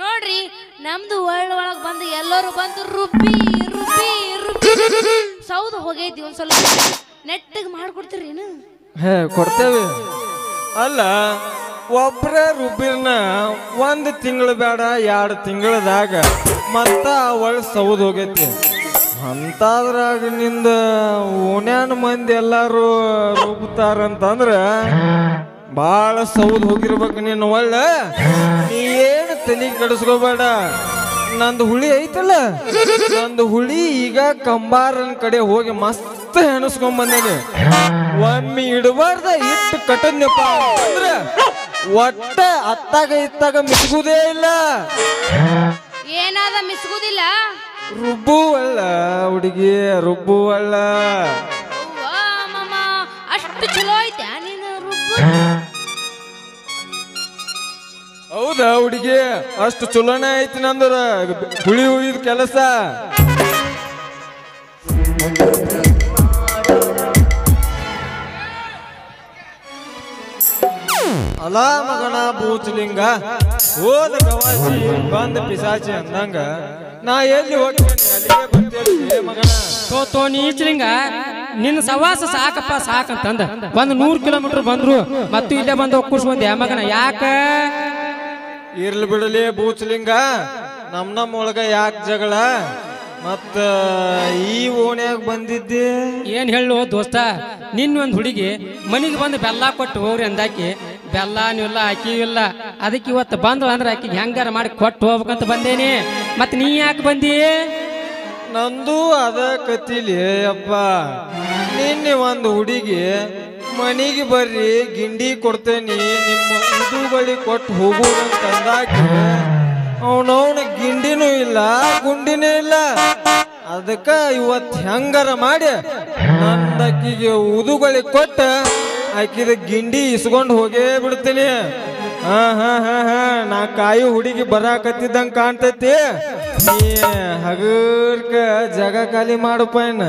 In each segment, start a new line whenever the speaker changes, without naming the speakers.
ನೋಡ್ರಿ ನಮ್ದು ವರ್ಲ್ಡ್ ಒಳಗ್ ಬಂದು ಎಲ್ಲರೂ ಬಂದು ರುಬ್ಬಿ ರುಬ್ಬಿ ರುಬ್ಬಿ ಸೌದು ಹೋಗೈತಿ ಒಂದ್ ಸ್ವಲ್ಪ ನೆಟ್ಟಗ್ ಮಾಡ್ಕೊಡ್ತೀರೇನು?
ಹೇ ಕೊಡ್ತೇವೆ. ಅಲ್ಲ ಒಬ್ರ ರುಬ್ಬಿರ್ನ 1 ತಿಂಗಳು ಬೇಡ 2 ತಿಂಗಳದಾಗ ಮತ್ತ ಒಳ ಸೌದ್ ಹೋಗೈತಿ. ಅಂತಾದ್ರಾಗ ನಿಂದ ಓಣ್ಯಾನ ಮಂದಿ ಎಲ್ಲಾರು ರುಬ್ತಾರಂತಂದ್ರ ಬಾಳ ಸೌದ್ ಹೋಗಿರ್ಬೇಕು. ನೀನು ಒಳ್ಳೆ ನೀ ಏನು ತಲೆ ಕೆಡಿಸ್ಕೋಬೇಡ. ನಂದು ಹುಳಿ ಐತಲ್ಲ, ನಂದು ಹುಳಿ ಈಗ ಕಂಬಾರನ್ ಕಡೆ ಹೋಗಿ ಮಸ್ತ್ ಹೆಣಸ್ಕೊಂಡ್ ಬಂದೇನಿ. ಒಮ್ಮೆ ಇಡಬಾರ್ದ ಇಟ್ಟು ಕಟ್ಟದ್ನಪ್ಪ ಅಂದ್ರ ಒಟ್ಟ ಅತ್ತಾಗ ಇತ್ತಾಗ ಮಿಸ್ಗುದೇ ಇಲ್ಲ.
ಏನಾದ ಮಿಸ್ಗುದಿಲ್ಲ?
ರುಬ್ಬುವಲ್ಲ ಹುಡುಗಿ, ರುಬ್ಬುವಲ್ಲ.
ಅಷ್ಟು ಚಲೋ ಐತೆ ನೀನು ರುಬ್ಬು?
ಹೌದಾ ಹುಡುಗಿ, ಅಷ್ಟು ಚಲೋನೇ ಐತಿ ನಂದ್ರ ಹುಳಿ ಹುಳಿದ ಕೆಲಸ. ಅಲ ಮಗನ ಬೂಚಲಿಂಗ, ಹೋದ ಗವಾಸಿ ಬಂದ ಪಿಸಾಚಿ ಅಂದಂಗ ನಾ ಎಲ್ಲಿ ಹೋಗ್ತೇನೆ ಅಲ್ಲಿಗೆ ಬರ್ತೇನೆ ಮಗನ.
ತೋ ನೀಚಲಿಂಗ, ನಿನ್ನ ಸವಾಸ ಸಾಕಪ್ಪ ಸಾಕಂತಂದ 100 ಕಿಲೋಮೀಟರ್ ಬಂದ್ರು ಮತ್ತು ಇಲ್ಲೇ ಬಂದು ಒಕ್ಕೂರ್ಸ್ಕೊಂಡೆ ಮಗನ. ಯಾಕ?
ಇರ್ಲಿ ಬಿಡಲಿ ಬೂಚಲಿಂಗ, ನಮ್ಮ ಒಳಗ ಯಾಕೆ ಜಗಳ? ಮತ್ತ ಈ ಓಣ್ಯಾಗ ಬಂದಿದ್ದೆ
ಏನ್ ಹೇಳು ದೋಸ್ತ, ನಿನ್ನೊಂದು ಹುಡುಗಿ ಮನಿಗೆ ಬಂದು ಬೆಲ್ಲ ಕೊಟ್ಟು ಹೋಗ್ರಿ ಅಂದಾಕಿ ಬೆಲ್ಲನೂ ಇಲ್ಲ ಅಕ್ಕಿಯೂ ಇಲ್ಲ. ಅದಕ್ಕೆ ಇವತ್ತು ಬಂದು ಅಂದ್ರೆ ಆಕಿಗೆ ಹೆಂಗಾರ ಮಾಡಿ ಕೊಟ್ಟು ಹೋಗ್ಬೇಕಂತ ಬಂದೇನಿ. ಮತ್ತೆ ನೀ ಯಾಕೆ ಬಂದಿ?
ನಂದು ಅದ ಕತಿಲಿ ಅಪ್ಪ. ನಿನ್ನೆ ಒಂದು ಹುಡುಗಿ ಮನಿಗೆ ಬರ್ರಿ ಗಿಂಡಿ ಕೊಡ್ತೇನಿ ನಿಮ್ಮ ಉದುಗಳಿ ಕೊಟ್ಟು ಹೋಗುವಂತ ಅಂದಾಕಿ ಅವನವನ ಗಿಂಡಿನೂ ಇಲ್ಲ ಗುಂಡಿನೂ ಇಲ್ಲ. ಅದಕ್ಕ ಇವತ್ತು ಹೆಂಗಾರ ಮಾಡಿ ನಂದಕ್ಕಿಗೆ ಉದುಗಳಿ ಕೊಟ್ಟ ಆಕಿದ ಗಿಂಡಿ ಇಸ್ಕೊಂಡು ಹೋಗೇ ಬಿಡ್ತೀನಿ. ಹಾ ಹಾ ಹಾ ಹಾ ನಾ ಕಾಯಿ ಹುಡುಗಿ ಬರಾಕತ್ತಿದ್ದಂಗ ಕಾಣ್ತೈತಿ. ನೀ ಹಗರ್ಕ ಜಾಗ ಖಾಲಿ ಮಾಡಪ್ಪ ಏನ.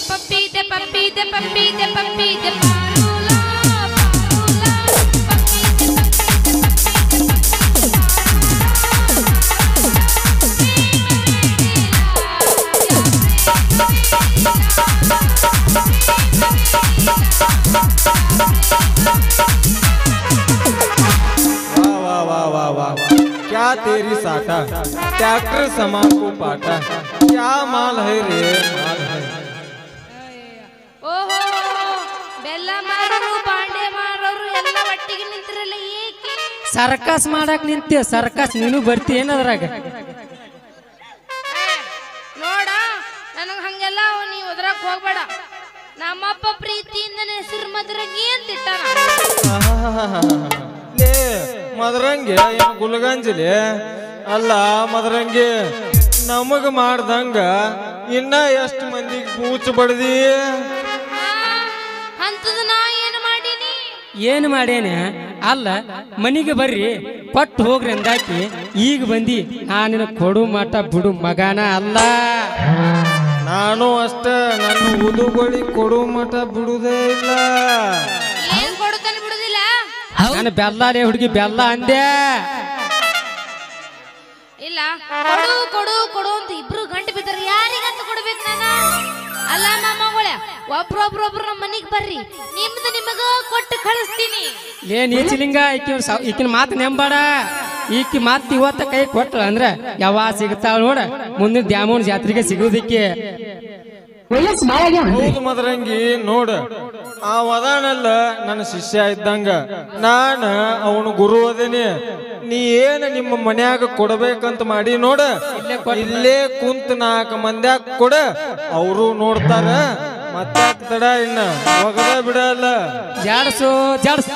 ಪಪ್ಪೀದೆ ಪಪ್ಪೀದೆ ಪಪ್ಪೀದೆ ಪಪ್ಪೀದೆ ಪಾರುಲಾ ಪಾರುಲಾ ಪಪ್ಪೀದೆ
वाह वाह वाह वाह, क्या तेरी साटा, ट्रैक्टर समान को पाटा, क्या माल है रे माल है.
ಓಹೋ, ಬೆಲ್ಲ ಮಾರೋರು ಬಾಂಡೆ ಮಾರೋರು ಎಲ್ಲ ಒಟ್ಟಿಗೆ ನಿಂತಿರಲ್ಲ ಏಕೆ?
ಸರ್ಕಸ್ ಮಾಡಕ್ ನಿಂತೆ. ಸರ್ಕಸ್ ನೀನು ಬರ್ತಿ ಏನದ್ರಾಗ?
ನೋಡ, ನನಗೆ ಹಂಗೆಲ್ಲ ನೀವು ಒದ್ರಾಕ್ ಹೋಗ್ಬೇಡ. ನಮ್ಮಪ್ಪ ಪ್ರೀತಿಯಿಂದ ಹೆಸರು ಮದ್ರಂಗಿ ಅಂತ ಇಟ್ಟಾನ.
ಲೇ ಮದರಂಗಿ ಏನು ಗುಲ್ಗಂಜಲಿ ಅಲ್ಲ ಮದರಂಗಿ, ನಮಗ ಮಾಡ್ದಂಗ ಇನ್ನ ಎಷ್ಟು ಮಂದಿಗೆ ಬೂಚ್ ಬಡ್ದಿ?
ಅಂತದ ನಾ ಏನು ಮಾಡೀನಿ?
ಏನು ಮಾಡೇನೆ? ಅಲ್ಲ ಮನಿಗೆ ಬರ್ರಿ ಕೊಟ್ಟು ಹೋಗ್ರಿ ಅಂದಾಕಿ ಈಗ ಬಂದಿ. ನಾನು ಕೊಡು ಮಠ ಬಿಡು ಮಗನ ಅಲ್ಲ.
ನಾನು ಅಷ್ಟ ನನ್ನ ಉದುಗೊಳಿ ಕೊಡು ಮಠ ಬಿಡುದೇ ಇಲ್ಲ.
ಏನ್ ಕೊಡುತ್ತಾನೆ ಬಿಡುದಿಲ್ಲ?
ನಾನು ಬೆಲ್ಲಲೇ ಹುಡುಗಿ ಬೆಲ್ಲ ಅಂದೆ.
ಇಲ್ಲ, ಕೊಡು ಕೊಡು ಕೊಡು ಅಂತ ಇಬ್ರು ಗಂಟು ಬಿದ್ದರು. ಯಾರಿಗಂತ ಕೊಡ್ಬೇಕು ನಾನು? ಅಲ್ಲ ಮಾಮಗಳ, ಒಬ್ರೊಬ್ರೊಬ್ರು ನಮ್ಮ ಮನಿಗ್ ಬರ್ರಿ, ನಿಮ್ದು ನಿಮಗ ಕೊಟ್ಟು ಕಳಿಸ್ತೀನಿ.
ಲೇ ನೀಚಲಿಂಗ, ಈಕಿನ ಮಾತು ನೆಂಬಾಡ. ಈಕಿ ಮಾತು ಇವತ್ತ ಕೈ ಕೊಟ್ಟಳ ಅಂದ್ರ ಯಾವಾಗ ಸಿಗ್ತಾಳ ನೋಡ, ಮುಂದಿನ ದ್ಯಾಮೋನ್ ಜಾತ್ರೆಗೆ ಸಿಗುದಿಕ್ಕೆ.
ಹೌದು ಮದರಂಗಿ, ನೋಡ ಆ ವದಾನಲ್ಲ ನನ್ನ ಶಿಷ್ಯ ಇದ್ದಂಗ, ನಾನು ಅವನು ಗುರು ಅದೇನಿ. ನೀ ಏನ ನಿಮ್ಮ ಮನ್ಯಾಗ ಕೊಡಬೇಕಂತ ಮಾಡಿ ನೋಡ, ಇಲ್ಲೇ ಕುಂತ 4 ಮಂದ್ಯಾಗ ಕೊಡ, ಅವರು ನೋಡ್ತಾರ. ಮತ್ತೆ ತಡ ಇನ್ನ ಹೋಗದ ಬಿಡಲ್ಲ.
ಜಾಡ್ಸು ಜಾಡ್ಸು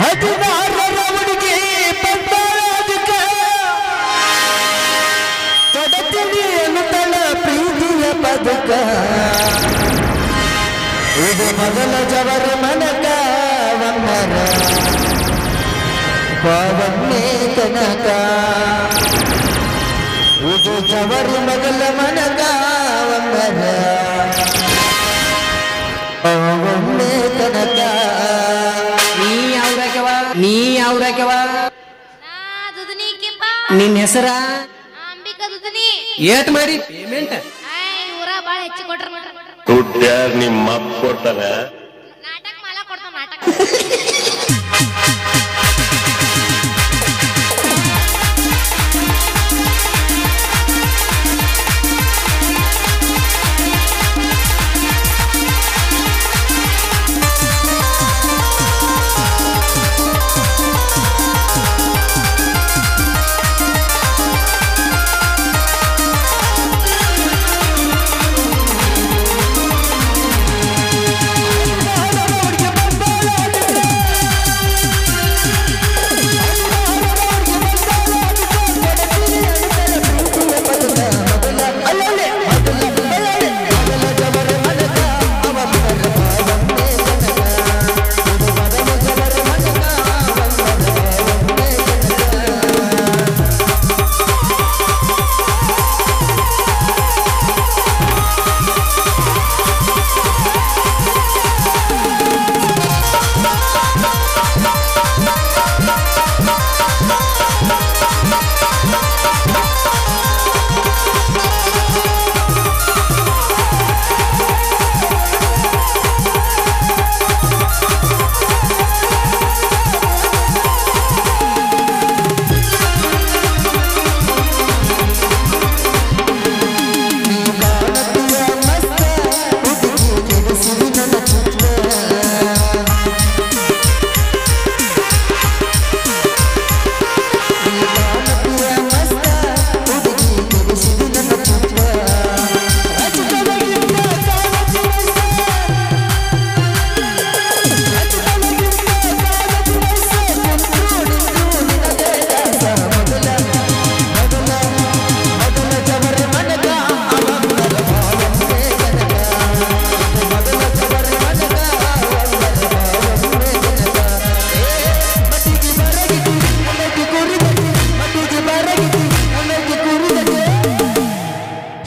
16ರ ಹುಡುಗಿ ಬಂದಾಳದಕ್ಕ ತೊಡತೀನಿ ಅನ್ನುತ್ತಳ ಪ್ರೀತಿಯ ಬದುಕ ಇದು ಮೊದಲ ಜವರ ಮನಕ ವನ್ನರ ಪಾವನ್ನೇ ತನಕ ಇದು ಜವರ ಮೊದಲ ಮನಕ ವನ್ನರ ಪಾವನ್ನೇ ತನಕ ನೀ ಯಾವ್ರಾಕ್ಯವ
ನಾ ದುದನಿ ಕೆಂಪ
ನಿನ್ನ ಹೆಸರ
ಅಂಬಿಕಾ ದುದನಿ
ಏಟ್ ಮಾಡಿ ಪೇಮೆಂಟ್
ಊರ ಬಾಳ ಹೆಚ್ಚು ಕೊಟ್ರ
ದುಡ್ಡು ಯಾರು ನಿಮ್ಮ ಅಪ್ಪ ಕೊಡ್ತಾರ
ನಾಟಕ ಮಾಲ ಕೊಡ್ತಾವ ನಾಟಕ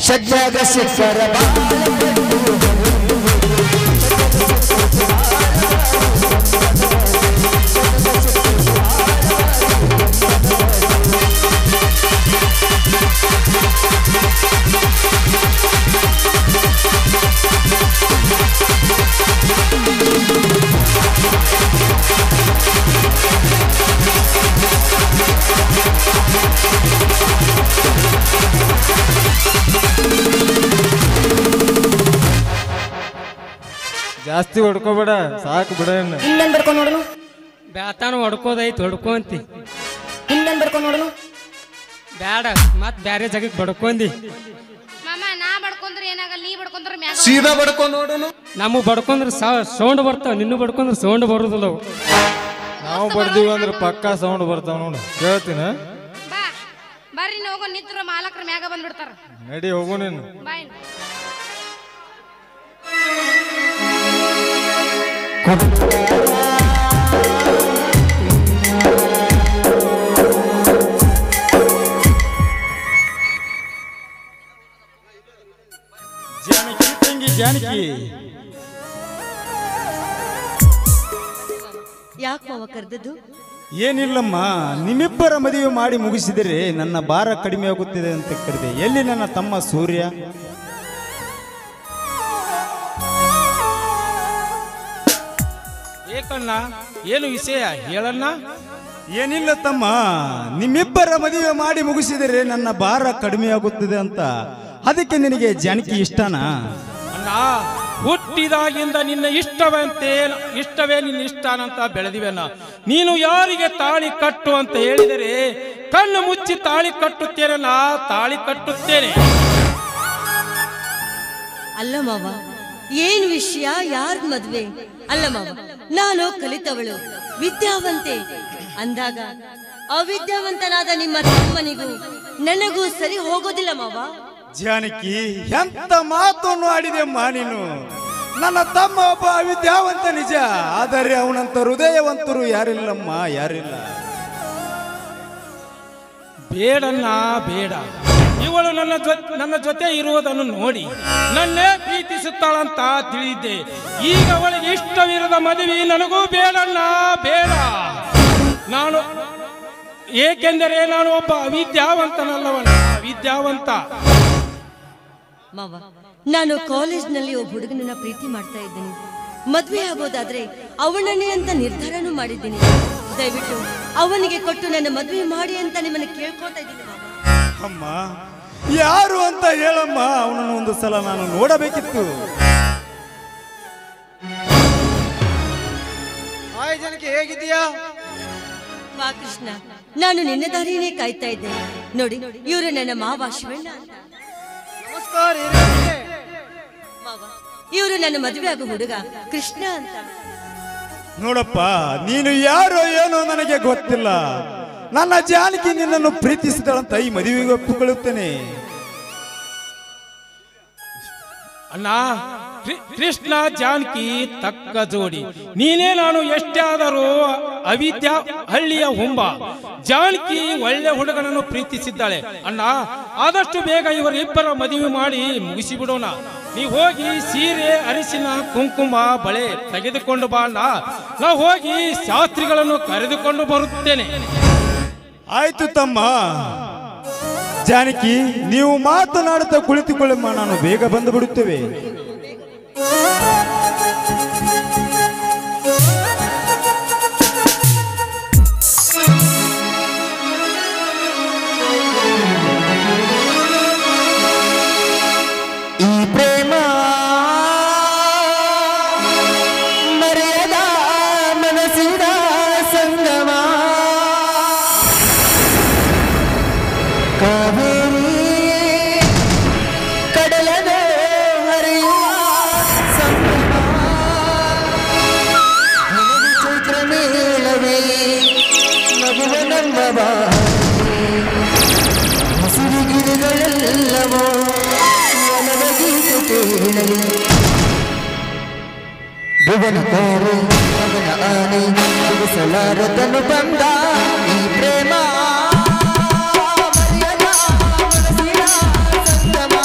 ಸಜ್ಜಾಗ ಶಿಖರ
ಜಾಸ್ತಿ ಹೊಡ್ಕೋಬೇಡ ಸಾಕು ಬಿಡ
ಇನ್ನೇನ್ ಬರ್ಕೊಂಡು ನೋಡನು
ಬ್ಯಾತಾನು ಹೊಡ್ಕೋದೈತಿ ಹೊಡ್ಕೊಂತಿ
ಇನ್ನೇನ್ ಬರ್ಕೊಂಡು ನೋಡನು
ಬ್ಯಾಡ ಮತ್ ಬ್ಯಾರೆ ಜಾಗಕ್ಕೆ ಬಡ್ಕೊಂಡಿ
ಮಾಮ ನಾ ಬಡ್ಕೊಂಡ್ರೆ ಏನಾಗಲ್ಲ ನೀ ಬಡ್ಕೊಂಡ್ರೆ ಮ್ಯಾಗ
ಸೀದಾ ಬಡ್ಕೊಂಡು ನೋಡೋನು
ನಮ್ಮ ಬಡ್ಕೊಂಡ್ರೆ ಸೌಂಡ್ ಬರ್ತಾವ ನಿನ್ನ ಬಡ್ಕೊಂಡ್ರೆ ಸೌಂಡ್ ಬರುದಿಲ್ಲ ಅವು
ನಾವು ಬಡ್ದೀವಿ ಅಂದ್ರೆ ಪಕ್ಕಾ ಸೌಂಡ್ ಬರ್ತಾವ ನೋಡು ಕೇಳ್ತೀನ
ಬಾ ಬರ್ರಿ ಹೋಗೋ ನಿಂತ್ರ ಮಾಲಕ್ರ ಮ್ಯಾಗ ಬಂದ್ಬಿಡ್ತಾರ
ನಡಿ ಹೋಗು ನೀನು
ಬಾಯ್
ಜಾನಕಿ ತಂಗಿ ಜಾನಕಿ
ಯಾಕೆ ಮಾವ ಕರೆದದ್ದು?
ಏನಿಲ್ಲಮ್ಮ, ನಿಮ್ಮಿಬ್ಬರ ಮದುವೆ ಮಾಡಿ ಮುಗಿಸಿದರೆ ನನ್ನ ಭಾರ ಕಡಿಮೆ ಆಗುತ್ತಿದೆ ಅಂತ ಕರೆದೆ. ಎಲ್ಲಿ ನನ್ನ ತಮ್ಮ ಸೂರ್ಯ?
ಏಕಣ್ಣ, ಏನು ವಿಷಯ ಹೇಳಣ್ಣ?
ಏನಿಲ್ಲ ತಮ್ಮ, ನಿಮ್ಮಿಬ್ಬರ ಮದುವೆ ಮಾಡಿ ಮುಗಿಸಿದರೆ ನನ್ನ ಭಾರ ಕಡಿಮೆ ಆಗುತ್ತದೆ ಅಂತ. ಅದಕ್ಕೆ ನಿನಗೆ ಜಾನಕಿ ಇಷ್ಟನಾ?
ಅಣ್ಣ, ಹುಟ್ಟಿದಾಗಿಂದ ನಿನ್ನ ಇಷ್ಟವೇ ನಿನ್ನ ಇಷ್ಟನಂತ ಬೆಳೆದಿವೆನ. ನೀನು ಯಾರಿಗೆ ತಾಳಿ ಕಟ್ಟು ಅಂತ ಹೇಳಿದರೆ ಕಣ್ಣು ಮುಚ್ಚಿ ತಾಳಿ ಕಟ್ಟುತ್ತೇನೆ, ನಾ ತಾಳಿ ಕಟ್ಟುತ್ತೇನೆ.
ಅಲ್ಲ ಮಾವ, ಏನ್ ವಿಷಯ? ಯಾರ್ ಮದ್ವೆ? ಅಲ್ಲ ಮಾವ, ನಾನು ಕಲಿತವಳು, ವಿದ್ಯಾವಂತೆ ಅಂದಾಗ ಅವಿದ್ಯಾವಂತನಾದ ನಿಮ್ಮ ತಮ್ಮನಿಗೂ ನನಗೂ ಸರಿ ಹೋಗೋದಿಲ್ಲ ಮಾವ.
ಜಾನಕಿ, ಎಂತ ಮಾತನ್ನು ಆಡಿದೆಮ್ಮ ನೀನು. ನನ್ನ ತಮ್ಮ ಒಬ್ಬ ಅವಿದ್ಯಾವಂತ ನಿಜ, ಆದರೆ ಅವನಂತ ಹೃದಯವಂತರು ಯಾರಿಲ್ಲಮ್ಮ, ಯಾರಿಲ್ಲ.
ಬೇಡನ್ನ ಬೇಡ. ಇವಳು ನನ್ನ ಜೊತೆ ಇರುವುದನ್ನು ನೋಡಿ ನನ್ನೇ ಪ್ರೀತಿಸುತ್ತಾಳಂತ ತಿಳಿದಿದ್ದೆ. ಈಗ ಅವಳಿಗೆ ಇಷ್ಟವಿರದ ಮದುವೆ ನನಗೂ ಬೇಡನ್ನ ಬೇಡ. ಏಕೆಂದರೆ ನಾನು ಒಬ್ಬ ಅವಿದ್ಯಾವಂತನಲ್ಲವನ, ಅವಿದ್ಯಾವಂತ.
ಮಾವ, ನಾನು ಕಾಲೇಜ್ನಲ್ಲಿ ಒಬ್ಬ ಹುಡುಗನನ್ನ ಪ್ರೀತಿ ಮಾಡ್ತಾ ಇದ್ದೀನಿ. ಮದ್ವೆ ಆಗೋದಾದ್ರೆ ಅವನನ್ನೇ ಅಂತ ನಿರ್ಧಾರನೂ ಮಾಡಿದ್ದೀನಿ. ದಯವಿಟ್ಟು ಅವನಿಗೆ ಕೊಟ್ಟು ನನ್ನ ಮದ್ವೆ ಮಾಡಿ ಅಂತ ನಿಮ್ಮನ್ನ ಕೇಳ್ಕೊತಾ ಇದ್ದೀನಿ ಮಾವ.
ಅಮ್ಮ, ಯಾರು ಅಂತ ಹೇಳಮ್ಮ, ಅವನನ್ನು ಒಂದು ಸಲ ನಾನು ನೋಡಬೇಕಿತ್ತು.
ಹಾಯ್ ಜನಕ್ಕೆ, ಹೇಗಿದ್ದೀಯಾ?
ಬಾ ಕೃಷ್ಣ, ನಾನು ನಿನ್ನ ದಾರಿನೇ ಕಾಯ್ತಾ ಇದ್ದೆ. ನೋಡಿ, ಇವರು ನನ್ನ ಮಾವ ಶಿವಣ್ಣ ಅಂತ.
ನಮಸ್ಕಾರ.
ಮಾವ, ಇವರು ನನ್ನ ಮದುವೆ ಆಗೋ ಹುಡುಗ ಕೃಷ್ಣ ಅಂತ.
ನೋಡಪ್ಪ, ನೀನು ಯಾರೋ ಏನೋ ನನಗೆ ಗೊತ್ತಿಲ್ಲ. ನನ್ನ ಜಾನಕಿ ನಿನ್ನನ್ನು ಪ್ರೀತಿಸಿದಳಂತ ಈ ಮದುವೆಗೆ ಒಪ್ಪಿಕೊಳ್ಳುತ್ತೇನೆ.
ಅಣ್ಣ, ಕೃಷ್ಣ ಜಾನಕಿ ತಕ್ಕ ಜೋಡಿ. ನೀನೇ ನಾನು ಎಷ್ಟೇ ಆದರೂ ಅವಿದ್ಯಾ ಹಳ್ಳಿಯ ಹುಂಬ. ಜಾನಕಿ ಒಳ್ಳೆ ಹುಡುಗನನ್ನು ಪ್ರೀತಿಸಿದ್ದಾಳೆ. ಅಣ್ಣ, ಆದಷ್ಟು ಬೇಗ ಇವರಿಬ್ಬರ ಮದುವೆ ಮಾಡಿ ಮುಗಿಸಿಬಿಡೋಣ. ನೀ ಹೋಗಿ ಸೀರೆ, ಅರಿಶಿನ, ಕುಂಕುಮ, ಬಳೆ ತೆಗೆದುಕೊಂಡು ಬಾ ಅಣ್ಣ. ನಾ ಹೋಗಿ ಶಾಸ್ತ್ರಿಗಳನ್ನು ಕರೆದುಕೊಂಡು ಬರುತ್ತೇನೆ.
ಆಯ್ತು ತಮ್ಮ. ಜಾನಕಿ, ನೀವು ಮಾತನಾಡುತ್ತಾ ಕುಳಿತುಕೊಳ್ಳಮ್ಮ, ನಾನು ಬೇಗ ಬಂದು ಬಿಡುತ್ತೇವೆ.
ಈ ಪ್ರೇಮ ಮರೆಯದ ಮನಸ್ಸಿನ ಸಂಗಮ, ಕಾವೇರಿ ಕಡಲದ ಹರಿಯುವ ಸಂಗಮ, ಚೈತ್ರ ಮೇಳವೇ ನಗುವ ನಮ್ಮ ಹಸಿರುಗಿರಿಗಳೆಲ್ಲವೋ ಭುವನಕಾರೆ ಭುವನ ಆನೆ ಬಿಡಿಸಲಾರದನು ಬಂದ ಈ ಪ್ರೇಮ ಮರೆಯದ ಮನಸ್ಸಿನ ಸಂಗಮ.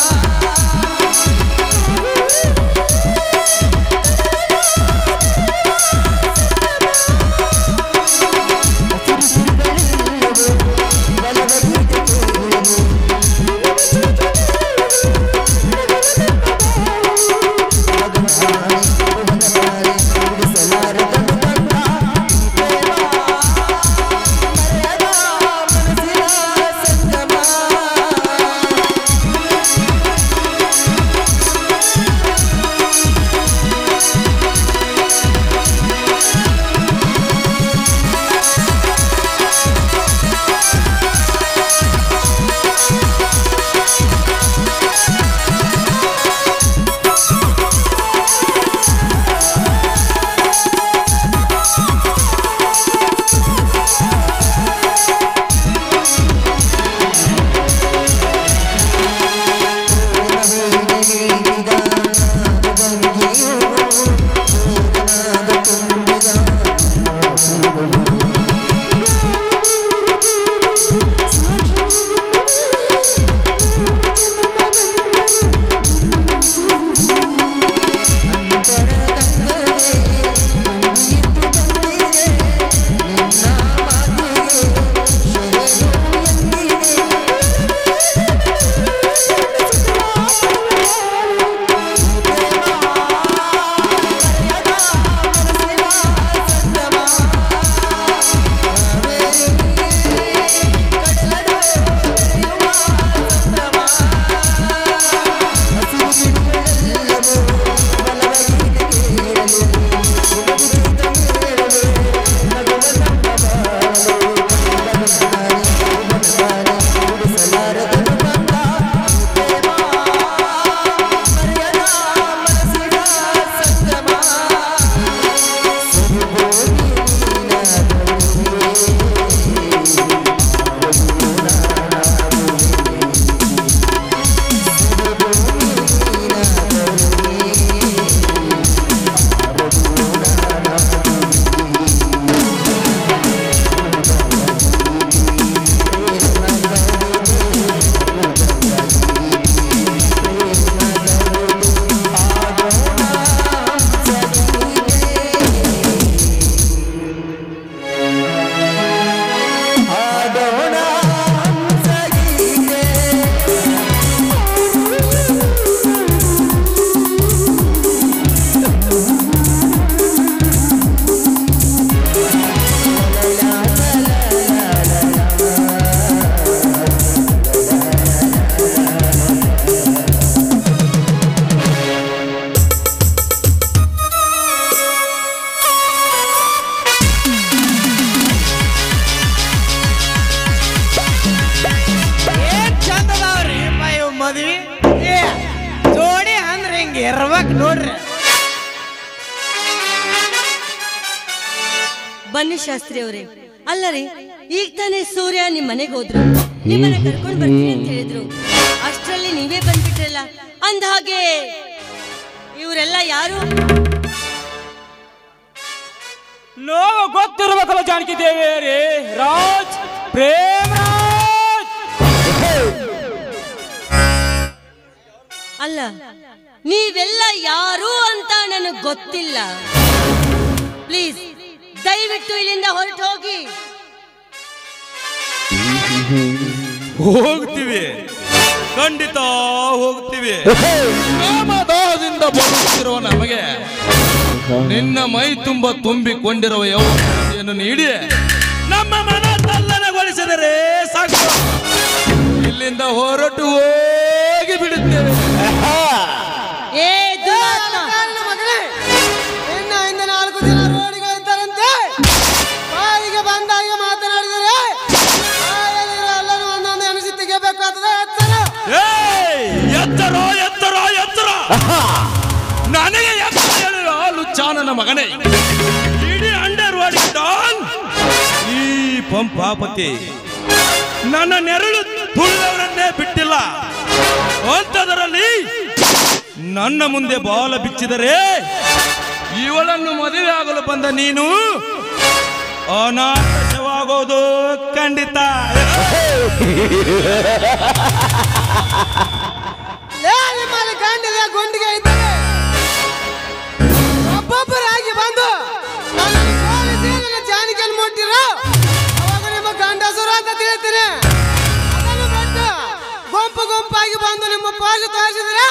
ನೋಡ್ರಿ.
ಬನ್ನಿ ಶಾಸ್ತ್ರಿ ಅವರೇ. ಅಲ್ಲರಿ, ಈಗ ತಾನೇ ಸೂರ್ಯ ನಿಮ್ ಮನೆಗೆ ಹೋದ್ರು, ನಿಮ್ಮನ್ನ ಕರ್ಕೊಂಡು ಬರ್ತೀನಿ ಅಂತ ಹೇಳಿದ್ರು. ಅಷ್ಟರಲ್ಲಿ ನೀವೇ ಬಂದ್ಬಿಟ್ರಲ್ಲ. ಅಂದ ಹಾಗೆ ಇವರೆಲ್ಲ ಯಾರು?
ನೋವು ಗೊತ್ತಿರ್ಬೇಕಲ್ಲ ಜಾನಕಿ ದೇವಿಯರೇ. ರಾಜ್, ಪ್ರೇಮ್ ರಾಜ್.
ಅಲ್ಲ, ನೀವೆಲ್ಲ ಯಾರು ಅಂತ ನನಗೆ ಗೊತ್ತಿಲ್ಲ. ಪ್ಲೀಸ್ ದಯವಿಟ್ಟು ಇಲ್ಲಿಂದ ಹೊರಟು ಹೋಗಿ.
ಹೋಗ್ತೀವಿ, ಖಂಡಿತ ಹೋಗ್ತೀವಿ. ಕಾಮದಾಹದಿಂದ ಬರುತ್ತಿರುವ ನಮಗೆ ನಿನ್ನ ಮೈ ತುಂಬ ತುಂಬಿಕೊಂಡಿರುವ ಯೌವನವನ್ನು ನೀಡಿ ನಮ್ಮ ಮನ ತಲ್ಲಣಗೊಳಿಸಿದರೆ ಸಾಕು. ಇಲ್ಲಿಂದ ಹೊರಟು ಹೋಗಿ ಬಿಡುತ್ತೇವೆ.
ಏ ದುರಾತ್ಮ,
ಇನ್ನು 4 ದಿನ ರೋಡಿಗೆ ಇದ್ದಾರಂತೆ. ಬಾಯಿಗೆ ಬಂದಾಗ ಮಾತನಾಡಿದರೆ ಎಲ್ಲರೂ ಒಂದೊಂದು ಎನಿಸಿ ತೆಗೆಯಬೇಕಾಗ್ತದೆ.
ಎತ್ತರ ಎತ್ತರ ಎತ್ತರ, ನನಗೆ ಎತ್ತರ ಹೇಳುವ ಲುಚ್ಚಾನನ ಮಗನೇ. ಇಡೀ ಅಂಡರ್ ಡಾನ್ ಈ ಪಂಪಾಪತಿ ನನ್ನ ನೆರಳು ತುಳಿದವರನ್ನೇ ಬಿಟ್ಟಿಲ್ಲ. ಅಂಥದರಲ್ಲಿ ನನ್ನ ಮುಂದೆ ಬಾಲ ಬಿಚ್ಚಿದರೆ ಇವಳನ್ನು ಮದುವೆ ಆಗಲು ಬಂದ ನೀನು ಅನಾಥವಾಗೋದು ಖಂಡಿತ.
ನಿಮ್ಮಲ್ಲಿ ಗಂಡಿಗೆ ಗುಂಡಿಗೆ ಇದ್ದಾರೆ. ಒಬ್ಬೊಬ್ಬರಾಗಿ ಬಂದು ನನ್ನನ್ನು ಸೋಲಿಸಿ ನನ್ನ ಜಾನಿಗೆಯನ್ನು ಮುಟ್ಟಿರೋ ಅವಾಗ ನಿಮ್ಮ ಗಂಡಸುರ ಅಂತ ತಿಳಿತೀನಿ. ಅದನ್ನು ಬಿಟ್ಟು ಗುಂಪು ಗುಂಪಾಗಿ ಬಂದು ನಿಮ್ಮ ಪಾಶ ತೋರಿಸಿದ್ರೆ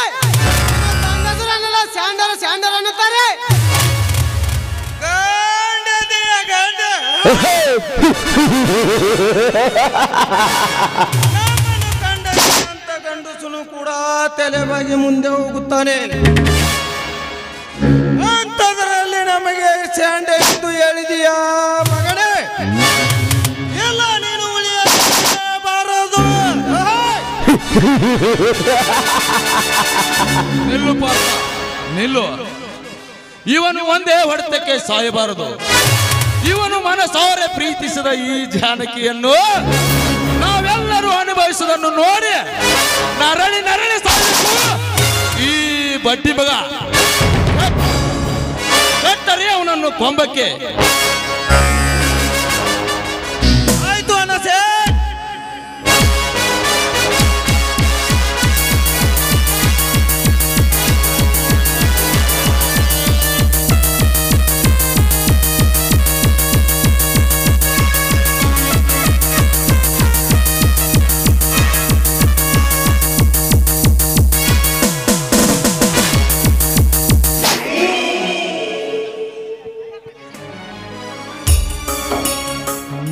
ಗಂಡಸುರನ್ನೆಲ್ಲ ಸ್ಯಾಂಡರ್ ಅನ್ನುತ್ತಾರೆ.
ಅಂತ ಗಂಡಸನು ಕೂಡ ತಲೆಬಾಗಿ ಮುಂದೆ ಹೋಗುತ್ತಾನೆ. ಅಂಥದ್ರಲ್ಲಿ ನಮಗೆ ಸ್ಯಾಂಡ ಎಂದು ಹೇಳಿದೀಯಾ ಮಗನೇ? ಎಲ್ಲ ನೀನು ಉಳಿಯಬಾರದು.
ನಿಲ್ಲು ಪಾರ್ಥ, ನಿಲ್ಲು. ಇವನು ಒಂದೇ ಹೊಡೆತಕ್ಕೆ ಸಾಯಬಾರದು. ಇವನು ಮನಸಾರೆ ಪ್ರೀತಿಸಿದ ಈ ಜಾನಕಿಯನ್ನು ನಾವೆಲ್ಲರೂ ಅನುಭವಿಸುವುದನ್ನು ನೋಡಿ ನರಳಿ ನರಳಿ ಸಾಯಬೇಕು. ಈ ಬಡ್ಡಿ ಮಗ ಕಟ್ಟರೆ ಅವನನ್ನು ಕೊಂಬಕ್ಕೆ.
ಆಯ್ತು ಅನಸೆ.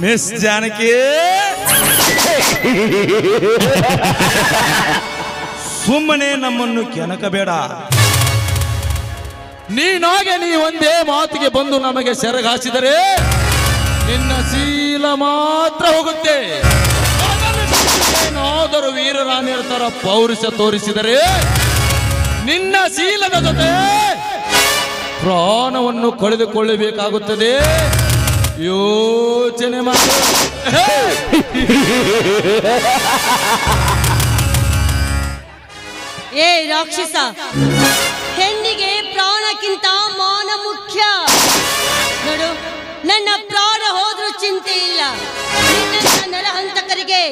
ಮಿಸ್ ಜಾನಕಿ, ಸುಮ್ಮನೆ ನಮ್ಮನ್ನು ಕೆಣಕಬೇಡ. ನೀನಾಗೆ ನೀ ಒಂದೇ ಮಾತಿಗೆ ಬಂದು ನಮಗೆ ಸೆರಗಾಸಿದರೆ ನಿನ್ನ ಶೀಲ ಮಾತ್ರ ಹೋಗುತ್ತೆ. ಏನಾದರೂ ವೀರರಾಣಿಯರ ತರ ಪೌರುಷ ತೋರಿಸಿದರೆ ನಿನ್ನ ಶೀಲದ ಜೊತೆ ಪ್ರಾಣವನ್ನು ಕಳೆದುಕೊಳ್ಳಬೇಕಾಗುತ್ತದೆ. ಯೋಚನೆ ಮಾಡಿ.
ಏ ರಾಕ್ಷಸ, ಹೆಣ್ಣಿಗೆ ಪ್ರಾಣಕ್ಕಿಂತ ಮಾನ ಮುಖ್ಯ. ನೋಡು, ನನ್ನ ಪ್ರಾಣ ಹೋದ್ರೂ ಚಿಂತೆ ಇಲ್ಲ. ನಿನ್ನ ನರಹಂತಕರಿಗೆ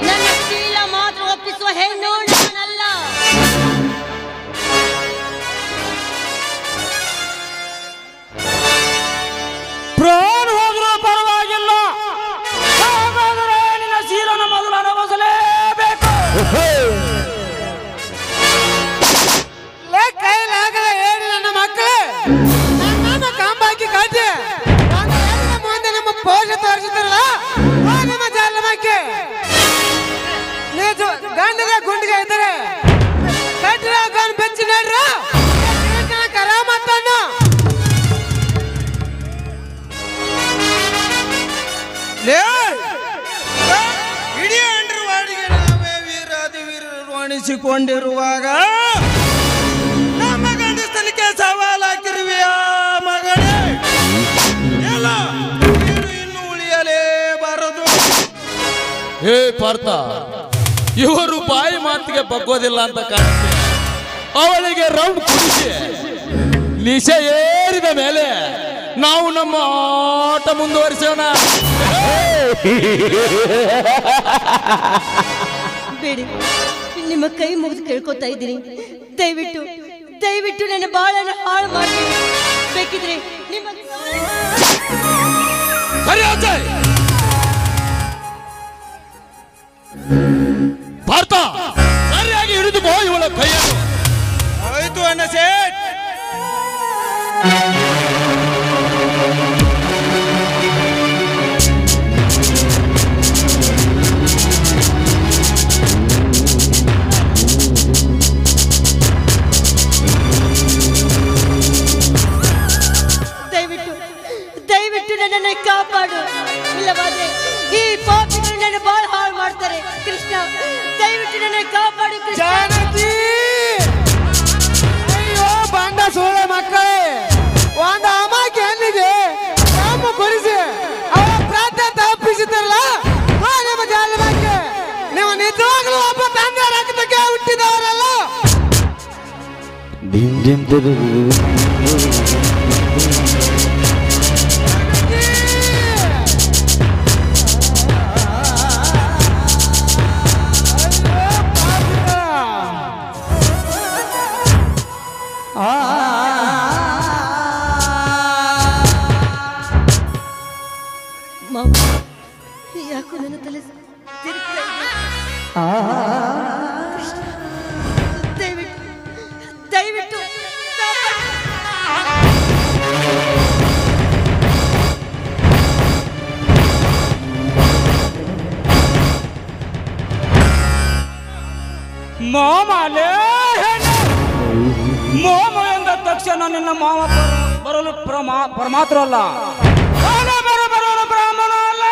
ನನ್ನ ಶೀಲ ಮಾತ್ರ ಒಪ್ಪಿಸುವ ಹೆಣ್ಣು ನಾನಲ್ಲ.
ಪ್ರಾಣ ಹೋದ್ರೂ ಪರವಾಗಿಲ್ಲ, ಹಾಗಾದರೆ ನಿನ್ನ ಶೀಲನ ಮೊದಲು ಅನುಭವಿಸಲೇಬೇಕು.
ಕೈಲಾಗದ ಹೇಳಿ ನನ್ನ ಮಕ್ಕಳು ನನ್ನ ಕಾಂಬಾಕಿ ಕಟ್ಟಿ ಮುಂದೆ ನಮ್ಮ ಪೋಷ ತೋರಿಸಿದ್ರಲ್ಲ ನಿಮ್ಮ ಜಾಲಮಕ್ಕೆ ನೀವು ಗಂಡಗೆ ಗುಂಡಿಗೆ ಇದ್ದಾರೆ. ಕಟ್ಟಿರ ಗಂಡು ಬೆಚ್ಚಿ ನಡ್ರ ಕರ ಮತ್ತನ್ನು
ಇಡೀ ಅಂಡರ್ವಾಡಿಗೆ ನಾವೇ ವೀರಾದಿ ವೀರರು ಅಣಿಸಿಕೊಂಡಿರುವಾಗ ನಮ್ಮ ಗಂಡಸ್ತನಕ್ಕೆ
ಹೇ ಪಾರ್ಥ, ಇವರು ಬಾಯಿ ಮಾತಿಗೆ ಬಗ್ಗೋದಿಲ್ಲ ಅಂತ ಕಾಣುತ್ತೆ. ಅವಳಿಗೆ ರೌಂಡ್ ಕುಡಿಸಿ ನಿಶೆ ಏರಿದ ಮೇಲೆ ನಾವು ನಮ್ಮ ಆಟ ಮುಂದುವರಿಸೋಣ.
ಬೇಡಿ, ನಿಮ್ಮ ಕೈ ಮುಗಿದು ಕೇಳ್ಕೊತಾ ಇದ್ದೀನಿ. ದಯವಿಟ್ಟು ದಯವಿಟ್ಟು ನನ್ನ ಬಾಳನ್ನು ಹಾಳು ಮಾಡಿ. ಬೇಕಿದ್ರೆ ನಿಮ್ಮ
ಪಾರ್ಥ, ಸರಿಯಾಗಿ ಹಿಡಿದು ಬೋ ಇವಳ ಕೈಯನ್ನು.
ಆಯ್ತು ಅಣ್ಣ ಸೇಟ್.
ದಯವಿಟ್ಟು ನನ್ನನ್ನು ಕಾಪಾಡು. ಇಲ್ಲವಾದ್ರೆ ಈ ಪಾಪಿಗಳು ನನ್ನ ಬಾಳ ಹಾಳು ಮಾಡ್ತಾರೆ. ಕೃಷ್ಣ, ದಯವಿಟ್ಟು ನನ್ನ ಕಾಪಾಡು ಕೃಷ್ಣ.
ಜಾನಕಿ, ಅಯ್ಯೋ ಬಂಡ ಸೋಳ ಮಕ್ಕಳೇ, ಒಂದು ಅಮಾಕೆ ಹೆಣ್ಣಿಗೆ ರಾಮ ಕೊರಿಸಿ ಅವರ ಪ್ರಾಂತ ತಪ್ಪಿಸಿದ್ರಲ್ಲ, ನಿಮ್ಮ ಜಾಲಕ್ಕೆ ನೀವು ನಿಜವಾಗ್ಲೂ ಒಬ್ಬ ತಂದೆ ರಕ್ತಕ್ಕೆ ಹುಟ್ಟಿದವರಲ್ಲ.
ಯಾಕೋ ನನ್ನ ತಲೆ ತಿರುಗ್ತಾ ಇದೆ. ಕೃಷ್ಣ, ದಯವಿಟ್ಟು ದಯವಿಟ್ಟು
ಮಾಮಲೇ ಮೋಮ ಎಂದ ತಕ್ಷಣ ನಿನ್ನ ಮಾವ ಬರಲು ಪರಮಾತ್ರ ಅಲ್ಲ, ಬರಲು ಬ್ರಾಹ್ಮಣ ಅಲ್ಲ.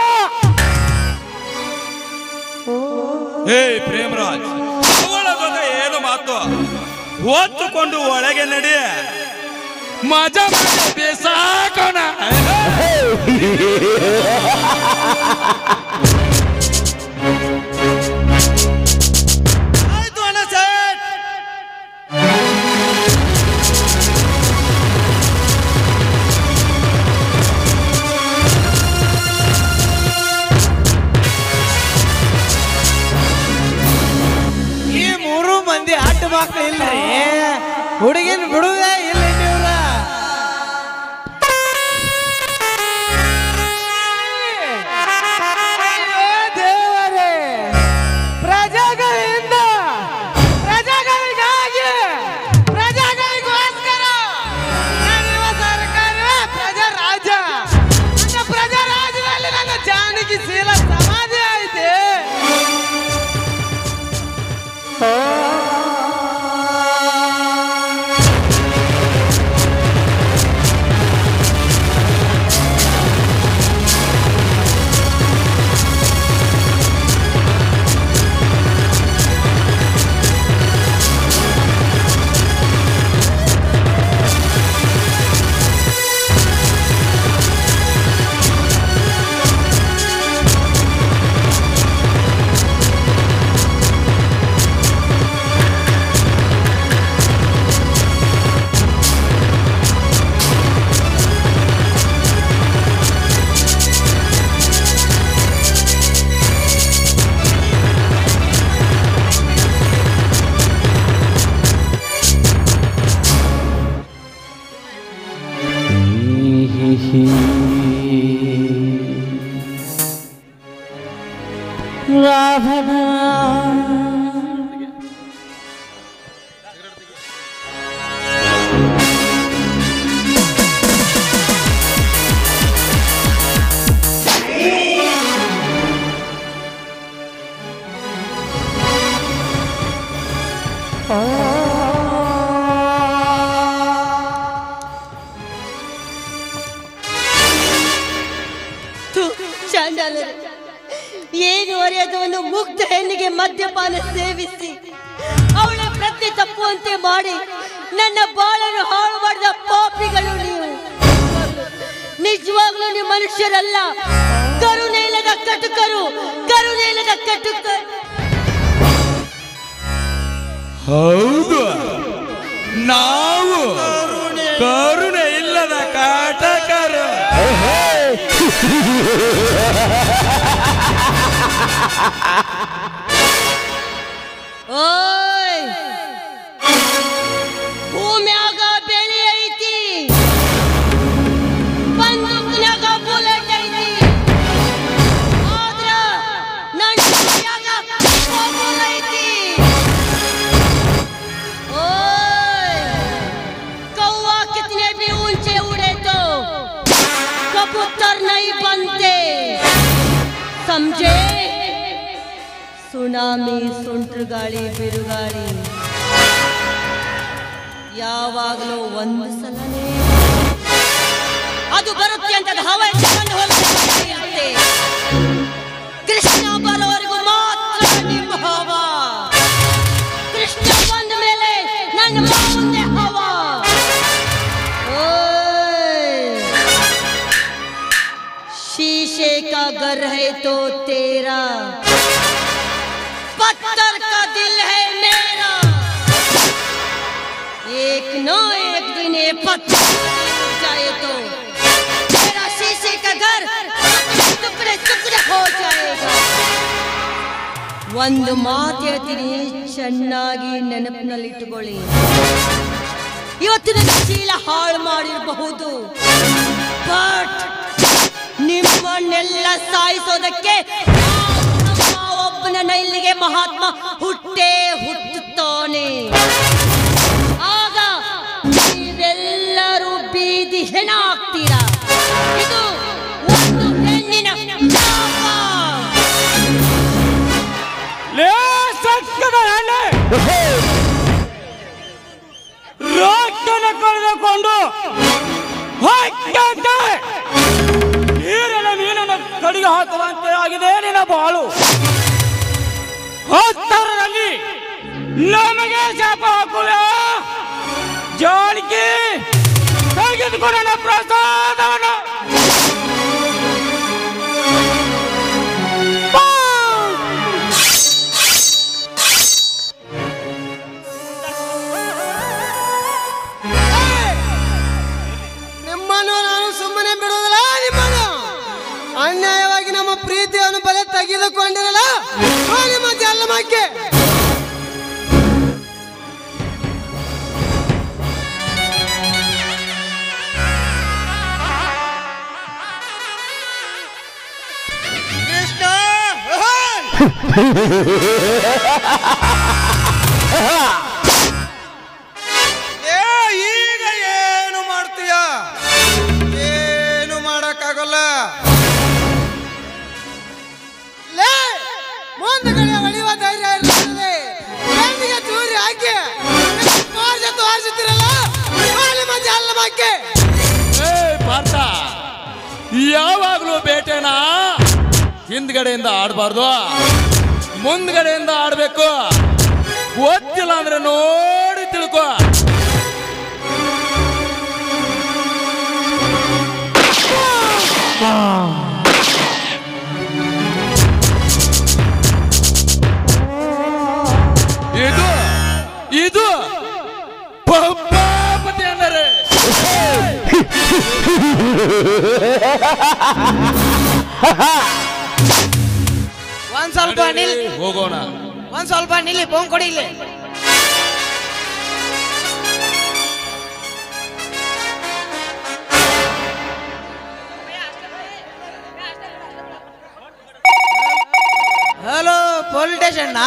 ಹೇ ಪ್ರೇಮರಾಜ್, ಅವಳ ಜೊತೆ ಏನು ಮಾತು? ಹೊತ್ತುಕೊಂಡು ಒಳಗೆ ನಡಿ,
ಮಜಾ ಮಾಡಿ ಬೇಸಾಕೋಣ.
ಆಯ್ತು ಅಣ್ಣ ಸೇಟ್.
ಈ ಮೂರು ಮಂದಿ ಅಡ್ಡ ಮಕ್ಳು ಇಲ್ರಿ, ಹುಡುಗಿನ ಬಿಡುವುದೇ ಇಲ್ಲ ಇವ್ರ. ಅಯ್ಯೋ ದೇವರೇ, ಪ್ರಜೆಗಳಿಂದ ಪ್ರಜೆಗಳಿಗಾಗಿ ಪ್ರಜೆಗಳಿಗೋಸ್ಕರ ನಡೆಯುವ ಸರ್ಕಾರವೇ ಪ್ರಜಾರಾಜ. ನನ್ನ ಪ್ರಜಾರಾಜ್ಯದಲ್ಲಿ ನನ್ನ ಜಾನಕಿ ಶೀಲ ಸಮಾಧಿ ಐತೆ.
ಚಾಂಡಾಲರು, ಏನು ಅರಿಯದ ಒಂದು ಮುಗ್ಧ ಹೆಣ್ಣಿಗೆ ಮದ್ಯಪಾನ ಸೇವಿಸಿ ಅವಳ ಪ್ರತಿ ತಪ್ಪುವಂತೆ ಮಾಡಿ ನನ್ನ ಬಾಳನ್ನು ಹಾಳು ಮಾಡಿದ ಪಾಪಿಗಳು ನೀವು. ನಿಜವಾಗ್ಲೂ ನೀವು ಮನುಷ್ಯರಲ್ಲ, ಕರುಣೆ ಇಲ್ಲದ ಕಟುಕರು ಕರುಣೆ ಇಲ್ಲದ ಕಟುಕರು.
ಹೌದು, ನಾವು ಕರುಣೆ ಇಲ್ಲದ ಕಾಟಕರು.
ಓಯ್, ಭೂಮ್ಯಾಗ ಬೆಳೆ ಐತಿ, ಬಂದೂಕ್ನ್ಯಾಗ ಬುಲೆಟ್ ಐತಿ, ಆದ್ರ ನನ್ನ ಕೈಯಾಗ ಬಾಂಬ್ ಐತಿ. ओए, कौवा कितने भी ऊंचे उड़े तो कबूतर नहीं बनते, समझे? ಸುನಾಮಿ, ಸುಂಟ್ರ ಗಾಳಿ, ಬಿರುಗಾಳಿ ಯಾವಾಗಲೂ ಒಂದು ಸಲನೇ ಅದು ಬರುತ್ತೆ ಅಂತ ಹವೆ ತಗೊಂಡು ಹೋಗುತ್ತೆ. ಕೃಷ್ಣ ಬರೋವರೆಗೂ ಮಾತ್ರ ನಿಮ್ಮ ಹವ. ಕೃಷ್ಣ ಬಂದ ಮೇಲೆ ನನ್ನ ಮುಂದೆ ಹವ. शीशे का घर है तो तेरा, पत्थर का दिल है मेरा, एक न एक दिन ये पत्थर टूट जाए तो तेरा शीशे का घर टुकड़े टुकड़े हो जाएगा. ಒಂದು ಮಾತು ಹೇಳ್ತೀನಿ, ಚೆನ್ನಾಗಿ ನೆನಪಿನಲ್ಲಿಟ್ಟುಕೊಳ್ಳಿ. ಇವತ್ತಿನ ಶೀಲ ಹಾಳು ಮಾಡಿರಬಹುದು, ಬಟ್ ನಿಮ್ಮನ್ನೆಲ್ಲ ಸಾಯಿಸೋದಕ್ಕೆ ಒಬ್ಬನ ಇಲ್ಲಿಗೆ ಮಹಾತ್ಮ ಹುಟ್ಟೇ ಹುಟ್ಟುತ್ತಾನೆ. ಆಗ ನೀವೆಲ್ಲರೂ ಬೀದಿ ಹೆಣ ಆಗ್ತೀರಾ. ಇದು ಒಂದು ಹೆಣ್ಣಿನ ಶಾಪ.
ರೊಕ್ಕನ ಕಳೆದುಕೊಂಡು ನೀರನ್ನು ಮೀನನ್ನು ಕಡಿಗೆ ಹಾಕುವಂತೆ ಆಗಿದೆ ನಿನ್ನ ಬಾಳು. ಹತ್ತರಲ್ಲಿ ನಮಗೆ ಶಾಪ ಹಾಕುವ ಜಾಣಿಕೆ ತೆಗೆದುಕೊಳ್ಳೋಣ ಪ್ರಸಾದವನ್ನು.
ನಿಮ್ಮನ್ನು ನಾನು ಸುಮ್ಮನೆ ಬಿಡುವುದಿಲ್ಲ. ನಿಮ್ಮನ್ನು ಅನ್ಯಾಯವಾಗಿ ನಮ್ಮ ಪ್ರೀತಿಯನ್ನು ಬಲೆ ತೆಗೆದುಕೊಂಡಿರಲ್ಲ ನಿಮ್ಮ ಜನ್ಮಕ್ಕೆ.
ಈಗ ಏನು ಮಾಡ್ತೀಯ? ಏನು ಮಾಡಕ್ಕಾಗಲ್ಲ.
ಮುಂದಗಡೆ ಹೊಳೆಯುವ ಧೈರ್ಯ ಇರ್ತದೆ. ಕಣ್ಣಿಗೆ ಚೂರಿ ಹಾಕಿ ತೋರಿಸುತ್ತಿರಲ್ಲ ನಿಮ್ಮ ಜನ್ಮಕ್ಕೆ.
ಪಾರ್ಥ, ಯಾವಾಗ್ಲೂ ಬೇಟೆನ ಹಿಂದ್ಗಡೆಯಿಂದ ಆಡಬಾರ್ದು, ಮುಂದ್ಗಡೆಯಿಂದ ಆಡ್ಬೇಕು. ಗೊತ್ತಿಲ್ಲ ಅಂದ್ರೆ ನೋಡಿ ತಿಳ್ಕೊ. ಇದು ಇದು ಪಪ್ಪಾಪತಿ ಅಂದರೆ
ಒಂದ್ ಸ್ವಲ್ಪ ನಿಲ್ಲಿ,
ಹೋಗೋಣ.
ಒಂದ್ ಸ್ವಲ್ಪ ನಿಲ್ಲಿ, ಫೋನ್ ಕೊಡಿ ಇಲ್ಲಿ. Hello, police station?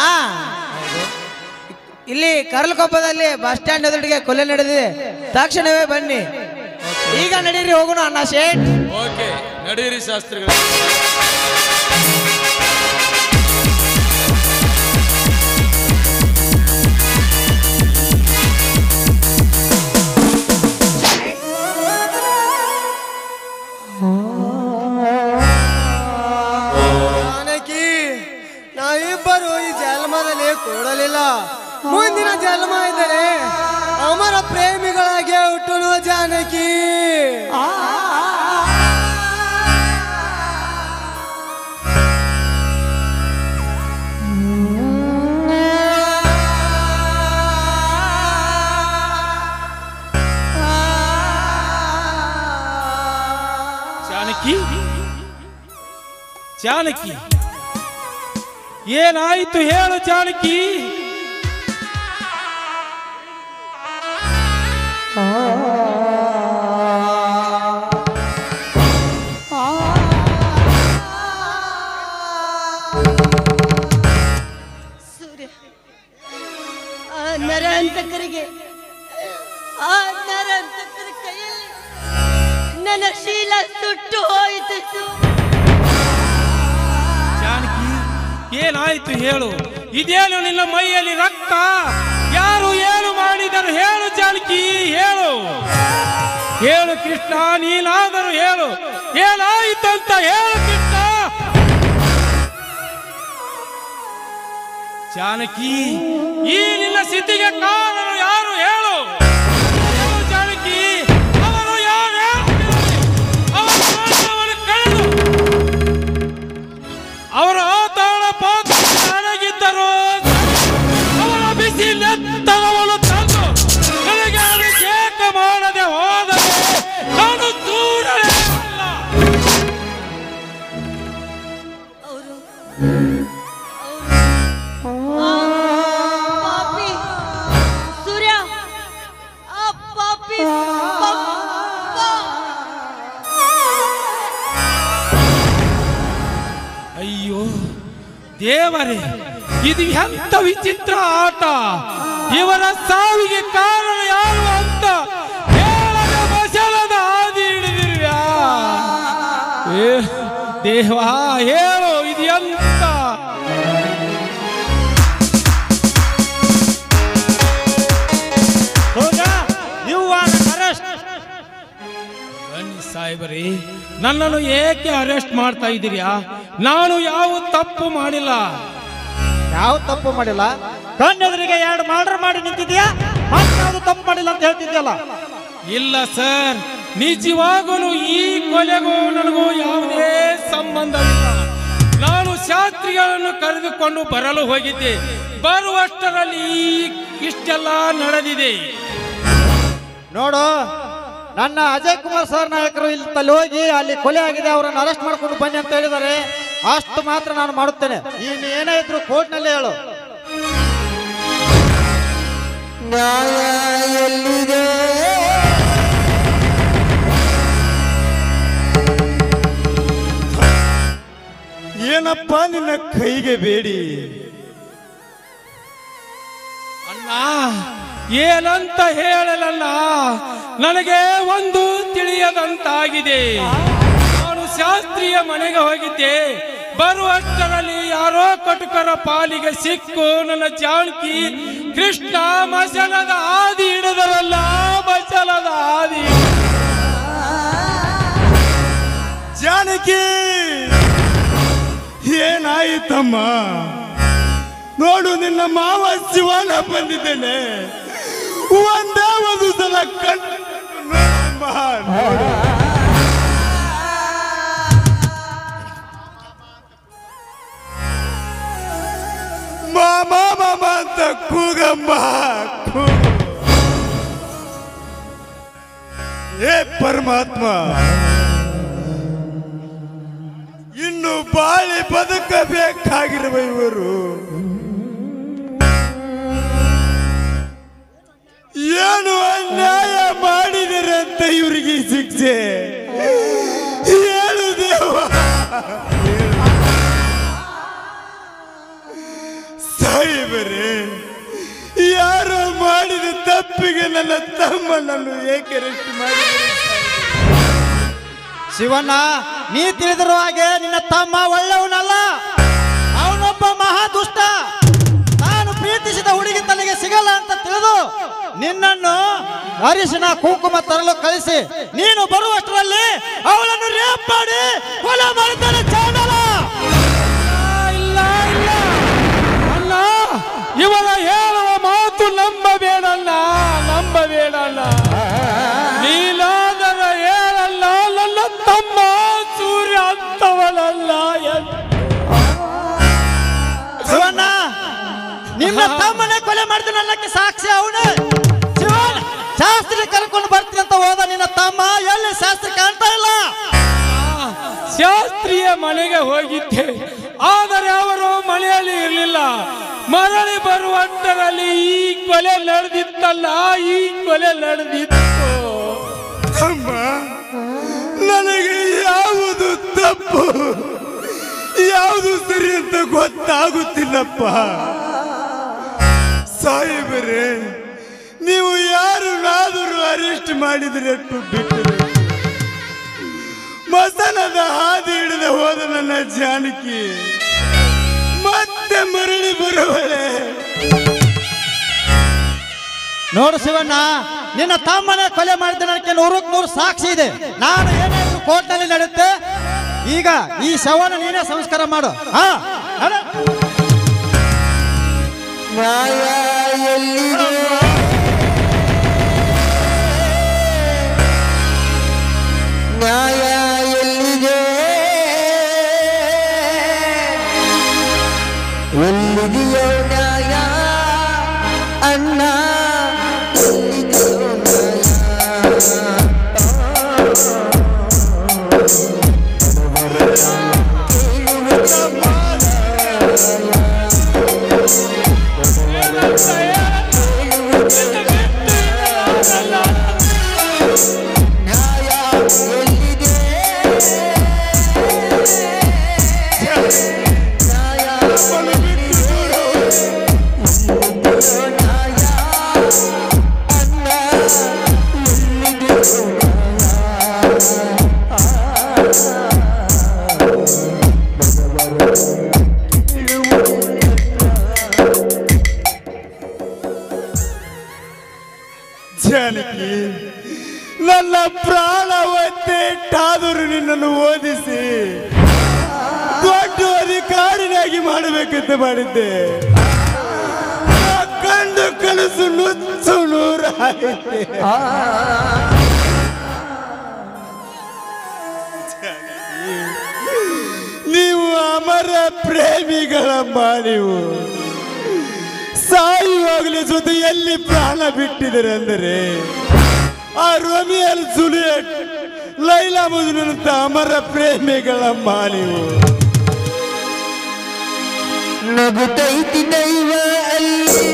ಇಲ್ಲಿ ಕರ್ಲಕೊಪ್ಪದಲ್ಲಿ ಬಸ್ ಸ್ಟ್ಯಾಂಡ್ ಎದುರಿಗೆ ಕೊಲೆ ನಡೆದಿದೆ, ತಕ್ಷಣವೇ ಬನ್ನಿ. ಈಗ ನಡೀರಿ, ಹೋಗೋಣ ಅಣ್ಣ ಶೇಟ್.
ಓಕೆ, ನಡೀರಿ ಶಾಸ್ತ್ರಿಗಳು.
ನಾವಿಬ್ಬರು ಈ ಜನ್ಮದಲ್ಲಿ ಕೂಡಲಿಲ್ಲ. ಮುಂದಿನ ಜನ್ಮ ಇದ್ದರೆ ಅಮರ ಪ್ರೇಮಿಗಳಾಗಿ ಹುಟ್ಟುನು ಜಾನಕಿ.
ಜಾನಕಿ ಜಾನಕಿ ಏನಾಯಿತು ಹೇಳು ಜಾನಕಿ.
ಸೂರ್ಯ, ಆ ನರಾಂತಕರಿಗೆ, ಆ ನರಾಂತಕರ ಕೈಯಲ್ಲಿ ನನ್ನ ಶೀಲ ಸುಟ್ಟು ಹೋಯಿತು.
ಜಾನಕಿ ಏನಾಯಿತು ಹೇಳು. ಇದೇನು ನಿನ್ನ ಮೈಯಲ್ಲಿ ರಕ್ತ? ಯಾರು ಏನು ಮಾಡಿದರು ಹೇಳು ಜಾನಕಿ, ಹೇಳು ಹೇಳು ಕೃಷ್ಣ, ನೀನಾದರೂ ಹೇಳು ಏನಾಯಿತು ಅಂತ ಹೇಳು ಕೃಷ್ಣ. ಜಾನಕಿ ಈ ನಿನ್ನ ಸ್ಥಿತಿಗೆ ಕಾರಣ ಯಾರು ಹೇಳು ಜಾನಕಿ. ಅವರು ಯಾರು? ಅವರು ಕಳೆದು ಅವರ ಆತಾಳ ಪಾತ್ರ ನನಗಿದ್ದರು. ಅವರ ಬಿಸಿ ನೆತ್ತರವನ್ನು ತಂದು ನನಗೆ ಅಭಿಷೇಕ ಮಾಡದೆ ಹೋದರೆ ನಾನು ದೂರವೇ ಅಲ್ಲ.
ಪಾಪಿ ಸೂರ್ಯ, ಆ ಪಾಪಿ
ಅಯ್ಯೋ ದೇವರೇ, ಇದು ಎಂತ ವಿಚಿತ್ರ ಆಟ. ಇವರ ಸಾವಿಗೆ ಕಾರಣ ಯಾರು ಅಂತ ಹೇಳದ ಮಸಲದ ಹಾದಿ ಹಿಡಿದಿರ್ವ್ಯಾ? ದೇವಾ ಹೇಳು, ಇದು ಎಂತ? ಬನ್ನಿ ಸಾಹೇಬರೇ, ನನ್ನನ್ನು ಏಕೆ ಅರೆಸ್ಟ್ ಮಾಡ್ತಾ ಇದ್ದೀರಾ? ನಾನು ಯಾವ ತಪ್ಪು ಮಾಡಿಲ್ಲ.
ಯಾವ ತಪ್ಪು ಮಾಡಿಲ್ಲ? ಕಣ್ಣೆದುರಿಗೆ 2 ಮರ್ಡರ್ ಮಾಡಿ ನಿಂತಿದ್ಯಾ, ಯಾವುದು ತಪ್ಪು ಮಾಡಿಲ್ಲ ಅಂತ ಹೇಳ್ತಿದ್ಯಲ್ಲ.
ಇಲ್ಲ ಸರ್, ನಿಜವಾಗಲೂ ಈ ಕೊಲೆಗೂ ನನಗೂ ಯಾವುದೇ ಸಂಬಂಧವಿಲ್ಲ. ನಾನು ಶಾಸ್ತ್ರಿಗಳನ್ನು ಕರೆದುಕೊಂಡು ಬರಲು ಹೋಗಿದ್ದೆ. ಬರುವಷ್ಟರಲ್ಲಿ ಇಷ್ಟೆಲ್ಲ ನಡೆದಿದೆ.
ನೋಡು, ನನ್ನ ಅಜಯ್ ಕುಮಾರ್ ಸರ್ ನಾಯಕರು ಇಲ್ಲಿ ಹೋಗಿ ಅಲ್ಲಿ ಕೊಲೆ ಆಗಿದೆ, ಅವರನ್ನು ಅರೆಸ್ಟ್ ಮಾಡ್ಕೊಂಡು ಬನ್ನಿ ಅಂತ ಹೇಳಿದ್ದಾರೆ. ಅಷ್ಟು ಮಾತ್ರ ನಾನು ಮಾಡುತ್ತೇನೆ. ಇನ್ನು ಏನೇ ಇದ್ರು ಕೋರ್ಟ್ನಲ್ಲೇ ಹೇಳು.
ಏನಪ್ಪ ನಿನ್ನ ಕೈಗೆ ಬೇಡಿ?
ಅಣ್ಣ ಏನಂತ ಹೇಳಲಲ್ಲ, ನನಗೆ ಒಂದು ತಿಳಿಯದಂತಾಗಿದೆ. ನಾನು ಶಾಸ್ತ್ರೀಯ ಮನೆಗೆ ಹೋಗಿದ್ದೆ. ಬರುವಷ್ಟರಲ್ಲಿ ಯಾರೋ ಕಟುಕರ ಪಾಲಿಗೆ ಸಿಕ್ಕು ನನ್ನ ಜಾನಕಿ ಕೃಷ್ಣ ಮಸಲದ ಹಾದಿ ಹಿಡಿದರಲ್ಲ, ಮಸಲದ ಹಾದಿ.
ಜಾನಕಿ ಏನಾಯಿತಮ್ಮ? ನೋಡು, ನಿನ್ನ ಮಾವ ಶಿವನ ಬಂದಿದ್ದೇನೆ. ಒಂದೇ ಒಂದು ಸಲ ಕಣ್ಣಮ್ಮ ನೋಡು. ಮಾಮ ಮಾಮ ಅಂತ ಕೂಗಮ್ಮ, ಕೂಗು. ಏ ಪರಮಾತ್ಮ, ಇನ್ನು ಬಾಳಿ ಬದುಕಬೇಕಾಗಿರುವ ಇವರು ಏನು ಅನ್ಯಾಯ ಮಾಡಿದರೆ ಅಂತ ಇವರಿಗೆ ಶಿಕ್ಷೆ? ಹೇಳು ದೇವ. ಸಾಯಿಬರೇ, ಯಾರೋ ಮಾಡಿದ ತಪ್ಪಿಗೆ ನನ್ನ ತಮ್ಮನನ್ನು ಏಕೆ ಅರೆಸ್ಟ್ ಮಾಡಿದರೆ?
ಶಿವಣ್ಣ, ನೀ ತಿಳಿದಿರುವ ಹಾಗೆ ನಿನ್ನ ತಮ್ಮ ಒಳ್ಳೆಯವನಲ್ಲ. ಅವನೊಬ್ಬ ಮಹಾ ದುಷ್ಟ. ನಾನು ಪ್ರೀತಿಸಿದ ಹುಡುಗಿ ತಲೆಗೆ ಸಿಗಲ್ಲ ಅಂತ ತಿಳಿದು ನಿನ್ನನ್ನು ಅರಿಶಿನ ಕುಂಕುಮ ತರಲು ಕಳಿಸಿ ನೀನು ಬರುವಷ್ಟರಲ್ಲಿ ಅವಳನ್ನು ರೇಪ್ ಮಾಡಿ ಕೊಲೆ ಮಾಡಿದ್ದಾನೆ ಚಾಂಡಲ.
ಇಲ್ಲ ಇಲ್ಲ ಅಣ್ಣ, ಇವರ ಹೇಳುವ ಮಾತು ನಂಬಬೇಡಣ್ಣ, ನಂಬಬೇಡಣ್ಣ. ನೀನಾದರ ಹೇಳಲ್ಲ, ನನ್ನ ತಮ್ಮ ಸೂರ್ಯ ಅಂತವನಲ್ಲ.
ಶಿವಣ್ಣ, ನಿಮ್ಮ ತಮ್ಮನೇ ಕೊಲೆ ಮಾಡಿದ ನನ್ನಕ್ಕೆ ಸಾಕ್ಷಿ ಅವನು. ಶಿವಣ್ಣ, ಶಾಸ್ತ್ರಿ ಕರ್ಕೊಂಡು ಬರ್ತೀನಿ ಅಂತ ಹೋದ ನಿನ್ನ ತಮ್ಮ ಎಲ್ಲಿ ಶಾಸ್ತ್ರಿ ಕಾಣ್ತಾ ಇಲ್ಲ.
ಶಾಸ್ತ್ರಿಯ ಮನೆಗೆ ಹೋಗಿದ್ದೆ. ಆದರೆ ಅವರು ಮನೆಯಲ್ಲಿ ಇರಲಿಲ್ಲ. ಮರಳಿ ಬರುವಂತರಲ್ಲಿ ಈ ಕೊಲೆ ನಡೆದಿತ್ತಲ್ಲ, ಈ ಕೊಲೆ ನಡೆದಿತ್ತು.
ಅಮ್ಮ, ನನಗೆ ಯಾವುದು ತಪ್ಪು ಯಾವುದು ಸರಿ ಅಂತ ಗೊತ್ತಾಗುತ್ತಿಲ್ಲಪ್ಪ. ಸಾಹೇಬರೇ, ನೀವು ಯಾರನ್ನಾದರೂ ಅರೆಸ್ಟ್ ಮಾಡಿದ್ರೆ ಬಿಟ್ಟರೆ ಮಸನದ ಹಾದಿ ಹಿಡಿದು ಹೋದ ನನ್ನ ಜಾನಕಿ ಮತ್ತೆ ಮರಳಿ ಬರುವಳೆ.
ನೋಡು ಶಿವಣ್ಣ, ನಿನ್ನ ತಮ್ಮನ ಕೊಲೆ ಮಾಡಿದ ನನಗೆ 100ಕ್ಕೆ 100 ಸಾಕ್ಷಿ ಇದೆ. ನಾನು ಏನಾದರೂ ಕೋರ್ಟ್ನಲ್ಲಿ ನಡೆಯುತ್ತೆ. ಈಗ ಈ ಶವನ ನೀನೇ ಸಂಸ್ಕಾರ ಮಾಡು.
ನ್ಯಾಯ ಎಲ್ಲಿದೆ? ನ್ಯಾಯ ಎಲ್ಲಿದೆ? ಎಲ್ಲಿದೆಯೋ ನ್ಯಾಯ ಅಣ್ಣ? ಎಲ್ಲಿದೆಯೋ
ಜಾನಕಿ, ನನ್ನ ಪ್ರಾಣ ಒತ್ತೆಟ್ಟಾದರೂ ನಿನ್ನನ್ನು ಓದಿಸಿ ದೊಡ್ಡ ಅಧಿಕಾರಿಯಾಗಿ ಮಾಡಬೇಕಂತ ಮಾಡಿದ್ದೆ. ಕಂಡು ಕನಸು ನುಚ್ಚು ನೂರಾಯಿತೆ. ನೀವು ಅಮರ ಪ್ರೇಮಿಗಳಮ್ಮ. ನೀವು ಸಾಯುವಾಗಲೇ ಜೊತೆಯಲ್ಲಿ ಪ್ರಾಣ ಬಿಟ್ಟಿದ್ದಾರೆ ಅಂದರೆ ಆ ರೋಮಿಯಲ್ ಜೂಲಿಯಟ್, ಲೈಲಾ ಮಜ್ನೂನಂತ ಅಮರ ಪ್ರೇಮಿಗಳಮ್ಮ ನೀವು.
ನಗುತ್ತೈತಿ ದೈವ ಅಲ್ಲಿ,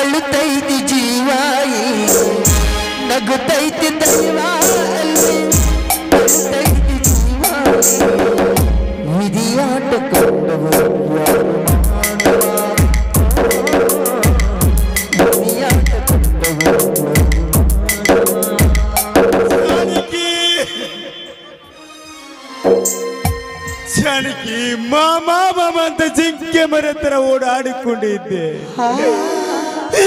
ಅಳುತ್ತೈತಿ ಜೀವ ಇಲ್ಲಿ. ನಗುತ್ತೈತಿ ದೈವ ಅಲ್ಲಿ, ಅಳುತ್ತೈತಿ ಜೀವ ವಿಧಿಯಾಟ ಕಂಡವರು
ಜಾನಕಿ, ಮಾಮಾ ಅಂತ ಜಿಂಕೆ ಮರ ತರ ಓಡಾಡಿಕೊಂಡಿದ್ದೆ.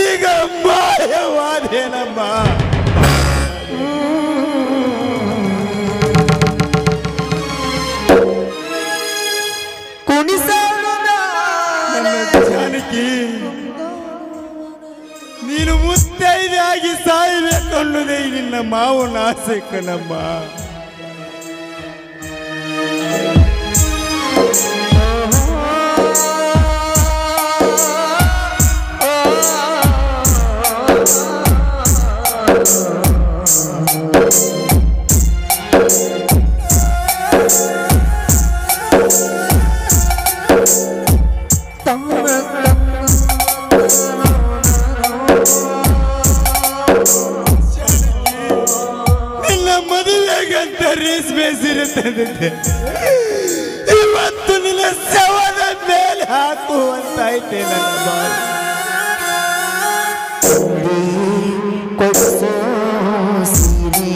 ಈಗ ಮಾಯವಾದೇನಮ್ಮ. ಜಾನಕಿ, ನೀನು ಮುತ್ತೈದೆಯಾಗಿ ಸಾಯಬೇಕು ಅನ್ನೋದೇ ನಿನ್ನ ಮಾವನ ಆಸೆ ಕಣಮ್ಮ. ನಿನ್ನ ಮದುವೆಗಂತ ರೇಷ್ಮೆ ಸೀರೆ ತಂದಿದ್ದೆ, ಇವತ್ತು ನಿನ್ನ ಶವದ ಮೇಲೆ ಹಾಕುವಂತಾಯ್ತೆ ನನ್ನ ಬಾಯಿ.
ಕೊಡಿಸೋ ಸೀರೆ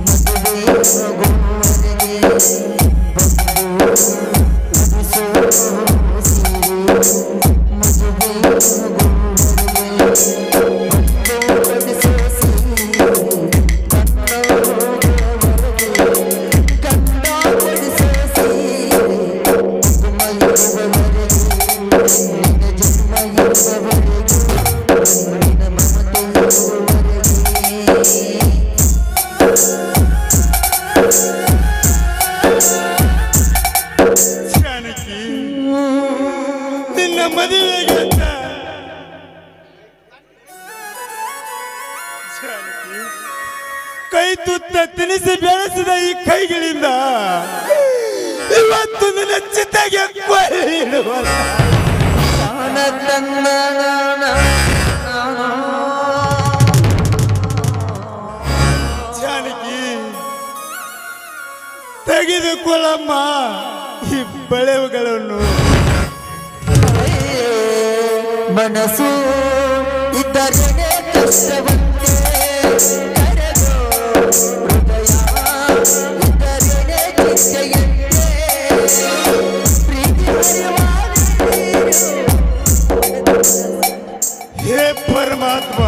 ಮದುವೆ ಮಗುವರೆಗೆ ಬಂದು ಕೊಡಿಸೋ ಸೀರೆ ಮದುವೆ ಮಗುವರೆಗೆ ಬಂದು ಕೊಡಿಸೋ ಸೀರೆ ಗಂಡ ಕೊಡಿಸೋ ಸೀರೆ ಮಗುಮಯುವರೆಗೆ ಜನ್ಮ ಇರುವವರೆಗೆ
ಜಾನಕಿ, ನಿನ್ನ ಮದುವೆಗೆ ಅಂತ ಕೈ ತುತ್ತ ತಿನಿಸಿ ಬೆಳೆಸಿದ ಈ ಕೈಗಳಿಂದ ಇವತ್ತು ನಿನ್ನ ಚಿತೆಗೆ ಕೊಳ್ಳಿಡುವಲ್ಲ. ಜಾನಕಿ ತೆಗೆದುಕೊಳ್ಳಮ್ಮ ಈ ಬಳೆಗಳನ್ನು.
ಮನಸ್ಸು ಇದ್ದರೆ ಕಷ್ಟವಂತೆ ಕರೆದು ಹೃದಯ ಇದ್ದರೆ ಚಿಂತೆಯಂತೆ ಪ್ರೀತಿ
ಹೇ ಪರಮಾತ್ಮ,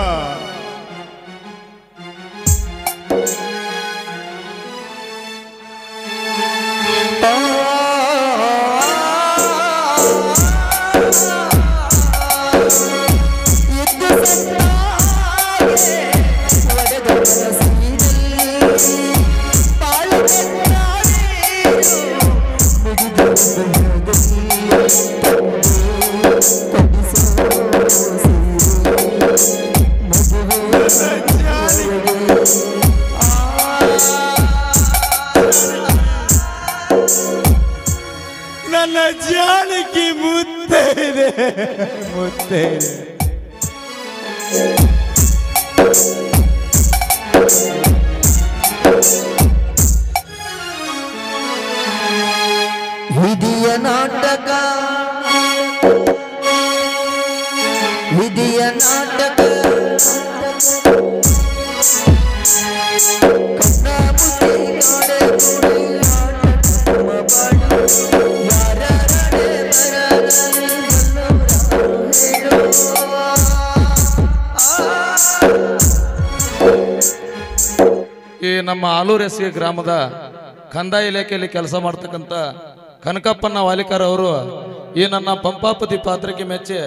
ನನ್ನ ಜಾನಕಿ ಮುತ್ತೆ ಇದೆ, ಮುತ್ತೆ ಇದೆ.
ವಿಧಿಯ ನಾಟಕ, ವಿಧಿಯ ನಾಟಕ ಕನ್ನ ಮುಚ್ಚಿ ನೋಡೆ ನೋಡಿ ನಾಟಕ ಬಾಡು ಯಾರಡೆ ಬರದಲ್ಲಿ
ಈ ನಮ್ಮ ಆಲೂರು ಎಸ್ಗೆ ಗ್ರಾಮದ ಕಂದಾಯ ಇಲಾಖೆಯಲ್ಲಿ ಕೆಲಸ ಮಾಡ್ತಕ್ಕಂಥ ಕನಕಪ್ಪನ ವಾಲಿಕರ್ ಅವರು ಈ ನನ್ನ ಪಂಪಾಪತಿ ಪಾತ್ರಕ್ಕೆ ಮೆಚ್ಚಿ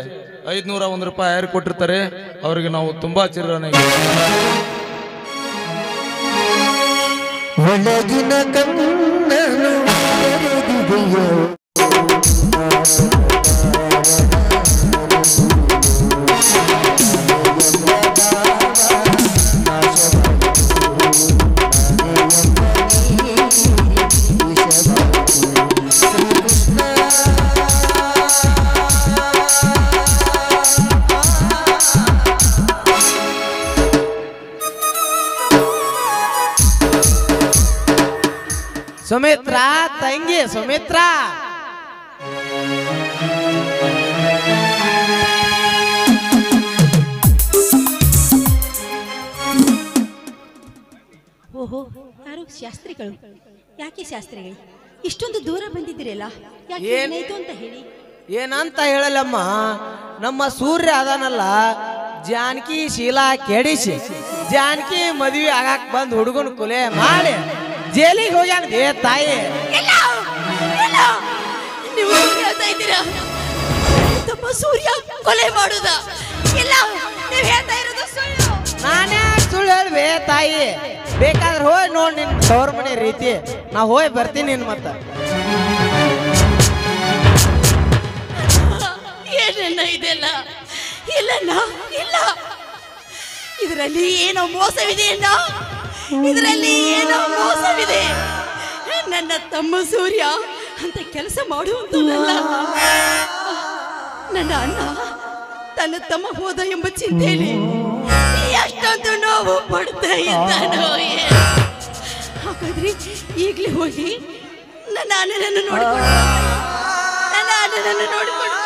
501 ರೂಪಾಯಿ ಆಯರ್ ಕೊಟ್ಟಿರ್ತಾರೆ. ಅವರಿಗೆ ನಾವು ತುಂಬಾ ಚಿರಋಣಿಗಳು.
ಒಳಗಿನ ಕಣ್ಣನು ತೆರೆದಿದೆಯೋ
ಸುಮಿತ್ರಾ ತಂಗಿ ಸುಮಿತ್ರಾ,
ಓಹೋ, ಯಾರು ಶಾಸ್ತ್ರಿಗಳು? ಯಾಕೆ ಶಾಸ್ತ್ರಿಗಳು ಇಷ್ಟೊಂದು ದೂರ ಬಂದಿದ್ದೀರಲ್ಲ? ಯಾಕೆ ಏನಾಯ್ತು ಅಂತ ಹೇಳಿ.
ಏನಂತ ಹೇಳಲ್ಲಮ್ಮ, ನಮ್ಮ ಸೂರ್ಯ ಅದಾನಲ್ಲ, ಜಾನಕಿ ಶೀಲಾ ಕೆಡಿಸಿ ಜಾನಕಿ ಮದುವೆ ಆಗಾಕ್ ಬಂದ್ ಹುಡುಗನ ಕೊಲೆ ಮಾಡಿ ಜೈಲಿಗೆ ಹೋಗ್ಯಾನ. ಏ ತಾಯಿ,
ನೀವು ಹೇಳ್ತಾ ಇದ್ದೀರಾ ತಮ್ಮ ಸೂರ್ಯ ಕೊಲೆ ಮಾಡುದ? ಇಲ್ಲ, ನೀವು ಹೇಳ್ತಾ ಇರೋದು ಸುಳ್ಳು.
ನಾನೇ ಸುಳ್ಳು ಹೇಳ್ಬೇ ತಾಯಿ? ಬೇಕಾದ್ರೆ ಹೋಗಿ ನೋಡಿ ನಿನ್ ತವ್ರ ಮನೆ ರೀತಿ, ನಾ ಹೋಗಿ ಬರ್ತೀನಿ ನಿನ್ ಮತ್ತ.
ಏನನ್ನ ಇದೆಲ್ಲ? ಇಲ್ಲಣ್ಣ, ಇಲ್ಲ, ಇದರಲ್ಲಿ ಏನೋ ಮೋಸವಿದೆ ಅಣ್ಣ, ಇದರಲ್ಲಿ ಏನೋ ಮೋಸವಿದೆ. ನನ್ನ ತಮ್ಮ ಸೂರ್ಯ ಅಂತ ಕೆಲಸ ಮಾಡುವಂತಲ್ಲ. ನನ್ನ ಅಣ್ಣ ತನ್ನ ತಮ್ಮ ಹೋದ ಎಂಬ ಚಿಂತೆಯಲ್ಲಿ ಎಷ್ಟೊಂದು ನೋವು ಪಡ್ತಾ ಇದ್ದಾನೋ. ಹಾಗಾದ್ರೆ ಈಗಲೇ ಹೋಗಿ ನನ್ನ ಅಣ್ಣನನ್ನು ನೋಡಿಕೊಂಡು, ನನ್ನ ಅಣ್ಣನನ್ನು ನೋಡಿಕೊಂಡು.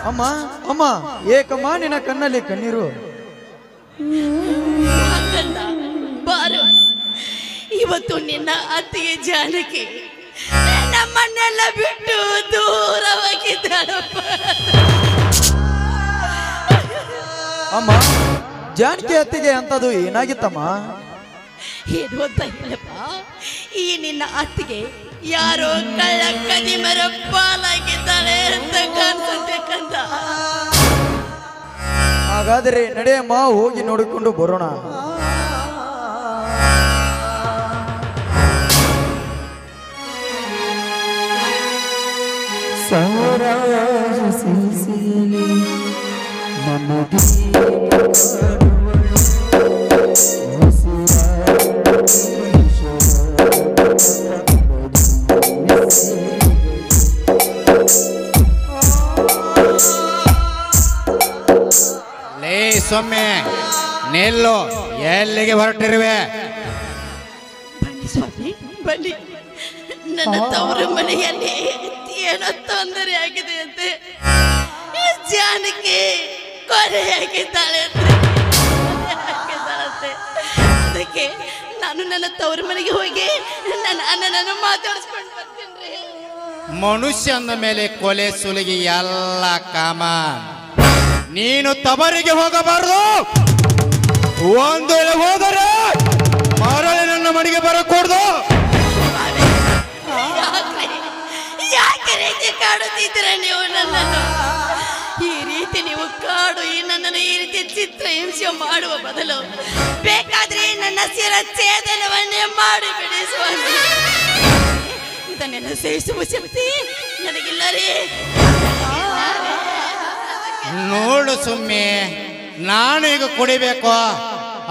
ಅಮ್ಮ ಅಮ್ಮ, ಏಕಮ್ಮ ನಿನ್ನ ಕಣ್ಣಲ್ಲಿ ಕಣ್ಣೀರು?
ಬಾರು, ಇವತ್ತು ನಿನ್ನ ಅತ್ತಿಗೆ ಜಾನಕಿ ನಮ್ಮನ್ನೆಲ್ಲ ಬಿಟ್ಟು ದೂರವಾಗಿದ್ದಾಳಪ್ಪ.
ಅಮ್ಮ, ಜಾನಕಿ ಅತ್ತಿಗೆ ಅಂತದು ಏನಾಗಿತ್ತಮ್ಮ?
ಏನು ಅಂತ ಹೇಳಪ್ಪ, ಈ ನಿನ್ನ ಅತ್ತಿಗೆ ಯಾರೋ ಕಳ್ಳ ಕದಿಮರ ಪಾಲಾಗಿದ್ದಾಳೆ ಅಂತ ಕಾಣಿಸುತ್ತೆ ಕಂದ.
ಹಾಗಾದರೆ ನಡೆಯಮ್ಮ, ಹೋಗಿ ನೋಡಿಕೊಂಡು ಬರೋಣ.
ನನ್ನ
ಸೊಮ್ಮೆ ನಿಲ್ಲು, ಎಲ್ಲಿಗೆ ಹೊರಟಿರುವೆ?
ಬನ್ನಿ ಸ್ವಾಮಿ ಬನ್ನಿ. ನನ್ನ ತವರು ಮನೆಯಲ್ಲಿ ಏನೋ ತೊಂದರೆ ಆಗಿದೆ ಅಂತೆ. ಈ ಜಾನಕಿ ಕೊನೆಯಾಗಿದ್ದಾಳೆ ಅಂತೆ. ಅದಕ್ಕೆ ನಾನು ನನ್ನ ತವರು ಮನೆಗೆ ಹೋಗಿ ನನ್ನ ಅಣ್ಣನನ್ನು ಮಾತಾಡಿಸ್ಕೊಂಡು ಬರ್ತೀನಿ.
ಮನುಷ್ಯನ ಮೇಲೆ ಕೊಲೆ ಸುಲಿಗೆ ಎಲ್ಲ ಕಾಮ. ನೀನು ತವರಿಗೆ ಹೋಗಬಾರದು. ಒಂದು ವೇಳೆ ಹೋದರೆ ಮರಳಿ ನನ್ನ ಮನೆಗೆ ಬರಕೂಡ್ದು.
ಯಾಕೆ ರೀತಿ ಕಾಡುತ್ತಿದ್ದೀರ ನೀವು ನನ್ನನ್ನು? ಈ ರೀತಿ ನೀವು ನನ್ನನ್ನು ಈ ರೀತಿ ಚಿತ್ರ ಹಿಂಸೆ ಮಾಡುವ ಬದಲು ಬೇಕಾದ್ರೆ ನನ್ನ ಶಿರಚ್ಛೇದನವನ್ನೇ ಮಾಡಿಬಿಡಿ ಸ್ವಾಮಿ. ಇದನ್ನೆಲ್ಲ ಸಹಿಸುವ ಶಕ್ತಿ ನನಗಿಲ್ಲ ರೀ.
ನೋಡು ಸುಮ್ಮಿ, ನಾನು ಈಗ ಕುಡಿಬೇಕು,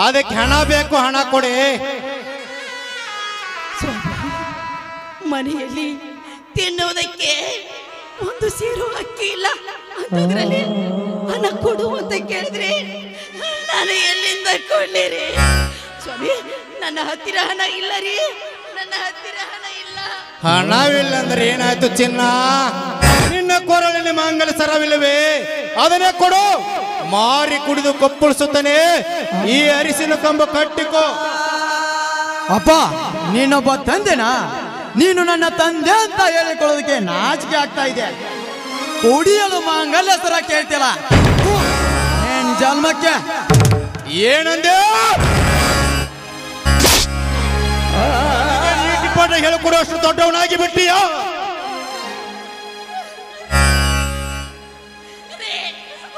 ಅದಕ್ಕೆ ಹಣ ಬೇಕು, ಹಣ ಕೊಡಿ.
ಮನೆಯಲ್ಲಿ ತಿನ್ನುವುದಕ್ಕೆ ಒಂದು ಸೇರು ಅಕ್ಕಿ ಇಲ್ಲ ಅಂತದ್ರಲ್ಲಿ ಹಣ ಕೊಡು ಅಂತ ಕೇಳಿದ್ರೆ ನಾನು ಎಲ್ಲಿಂದ ಕೊಡ್ಲಿರಿ ಸ್ವಾಮಿ? ನನ್ನ ಹತ್ತಿರ ಹಣ ಇಲ್ಲ ರೀ, ನನ್ನ ಹತ್ತಿರ ಹಣ ಇಲ್ಲ.
ಹಣವಿಲ್ಲ ಅಂದ್ರೆ ಏನಾಯ್ತು ಚಿನ್ನ? ನಿನ್ನ ಕೊರಳಿನ ಮಂಗಲ ಸರವಿಲ್ಲವೇ? ಅದನ್ನೇ ಕೊಡು. ಮಾರಿ ಕುಡಿದು ಕೊಪ್ಪಳಿಸುತ್ತಾನೆ. ಈ ಅರಿಸಿನ ಕಂಬ ಕಟ್ಟಿಕೋ.
ಅಪ್ಪ, ನೀನೊಬ್ಬ ತಂದೆನಾ? ನೀನು ನನ್ನ ತಂದೆ ಅಂತ ಹೇಳಿಕೊಳ್ಳೋದಕ್ಕೆ ನಾಚಿಕೆ ಆಗ್ತಾ ಇದೆ. ಕುಡಿಯಲು ಮಾಂಗಲ್ಯ ಸರ ಕೇಳ್ತಿಲ್ಲ ಏನ್ ಜನ್ಮಕ್ಕೆ?
ಏನಂದೆ? ಪಾಠ ಹೇಳಿಕೊಡುವಷ್ಟು ದೊಡ್ಡವನಾಗಿ ಬಿಟ್ಟಿಯಾ?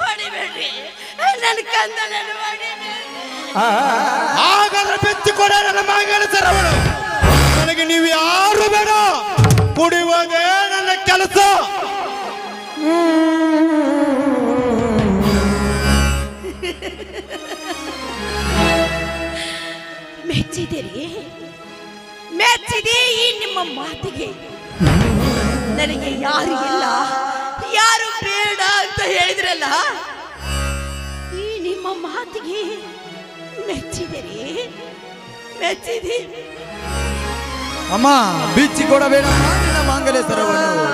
ಹೊಡಿಬೇಡ್ರಿ, ನನ್ನ ಕಂದನನ್ನು ಹೊಡಿಬೇಡ್ರಿ.
ಹಾಗಾದ್ರೆ ಬೆಚ್ಚಿ ಕೊಡ ನನ್ನ ಮಾಂಗಲ್ಯ ಸರವಳು. ನನಗೆ ನೀವು ಯಾರು ಬೇಡ, ಕುಡಿಯುವುದೇ ನನ್ನ ಕೆಲಸ.
ಮೆಚ್ಚಿದಿರಿ, ಮೆಚ್ಚಿದೆ ಈ ನಿಮ್ಮ ಮಾತಿಗೆ. ನನಗೆ ಯಾರು ಇಲ್ಲ, ಯಾರು ಬೇಡ ಅಂತ ಹೇಳಿದ್ರಲ್ಲ, ಈ ನಿಮ್ಮ ಮಾತಿಗೆ ಮೆಚ್ಚಿದಿರಿ, ಮೆಚ್ಚಿದೆ.
ಅಮ್ಮ, ಬಿಚ್ಚಿ ಕೊಡಬೇಡ ನಿನ್ನ ಮಾಂಗಲ್ಯ ಸರವನ್ನು.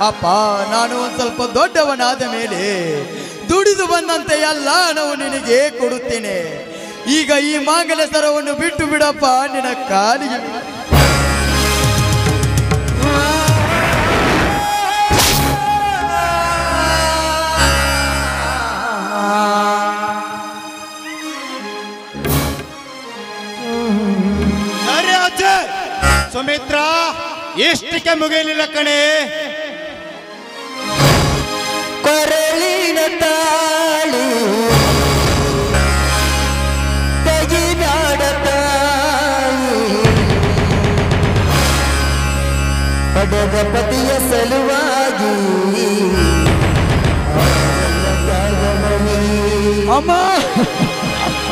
ಅಪ್ಪ, ನಾನು ಒಂದ್ ಸ್ವಲ್ಪ ದೊಡ್ಡವನಾದ ಮೇಲೆ ದುಡಿದು ಬಂದಂತೆ ಎಲ್ಲ ನಾವು ನಿನಗೆ ಕೊಡುತ್ತೇನೆ. ಈಗ ಈ ಮಾಂಗಲ್ಯ ಸರವನ್ನು ಬಿಟ್ಟು ಬಿಡಪ್ಪ, ನಿನ್ನ ಕಾಲಿಗೆ.
ಸುಮಿತ್ರ, ಇಷ್ಟಕ್ಕೆ ಮುಗಿಯಲಿಲ್ಲ ಕಣೆ.
ಕೊರಳಿನ ತಾಳಿ ತೆಗಿನಾಡ ತಾಯಿ, ಪಡೆದ ಪತಿಯ ಸಲುವಾಗಿ
ಅಮ್ಮ,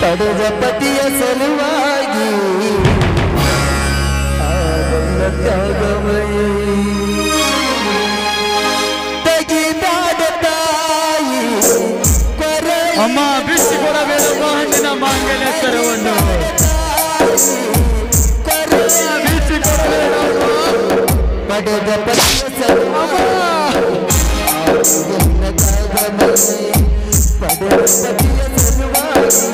ಪಡೆದ ಪತಿಯ ಸಲುವಾಗಿ ತೆಗಿದಾದ ತಾಯಿ.
ಅಮ್ಮ, ಬಿಚ್ಚಿ ಕೊಡಬೇಡಪ್ಪ ನಿನ್ನ ಮಾಂಗಲ್ಯ ಸರವನ್ನು. ಬಿಚ್ಚಿ ಕೊಡಬೇಡಪ್ಪ.
ಪಡೆದ ಪತಿಯ ಸಲುವಾಗಿ ಪಡೆದ ಪತಿಯ ಸಲುವಾಗಿ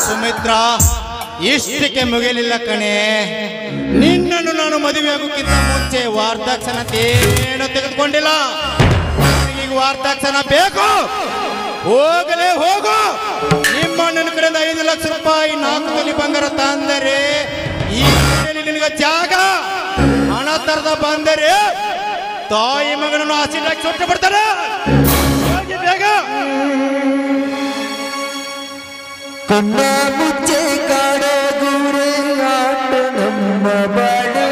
ಸುಮಿತ್ರ, ಇಷ್ಟಕ್ಕೆ ಮುಗಿಯಲಿಲ್ಲ ಕಣೆ. ನಿನ್ನನ್ನು ನಾನು ಮದುವೆಯಾಗೋಕ್ಕಿಂತ ಮುಂಚೆ ವಾರ್ಧಾಕ್ಷಣತೆ ಏನು ತೆಗೆದುಕೊಂಡಿಲ್ಲ. ಈಗ ವಾರ್ಧಾಕ್ಷಣ ಬೇಕು. ಹೋಗಲೇ ಹೋಗು. ನಿಮ್ಮ ನನ್ನ ಕಡೆಯಿಂದ 5 ಲಕ್ಷ ರೂಪಾಯಿ 4 ತೊಲಿ ಬಂಗಾರ ತಂದರೆ ಈ ನಿನಗೆ ಜಾಗ, ಹಣ ತರದ ಬಂದರೆ ತಾಯಿ ಮಗನನ್ನು ಆಸಿಡಾಗಿ ಸುಟ್ಟು ಬಿಡ್ತಾರೆ. ಬೇಗ
ಕಣ್ಣ ಮುಚ್ಚೆ ಕಾಡ ಗೂರೆ ಆಟ ನಮ್ಮ ಬಾಳು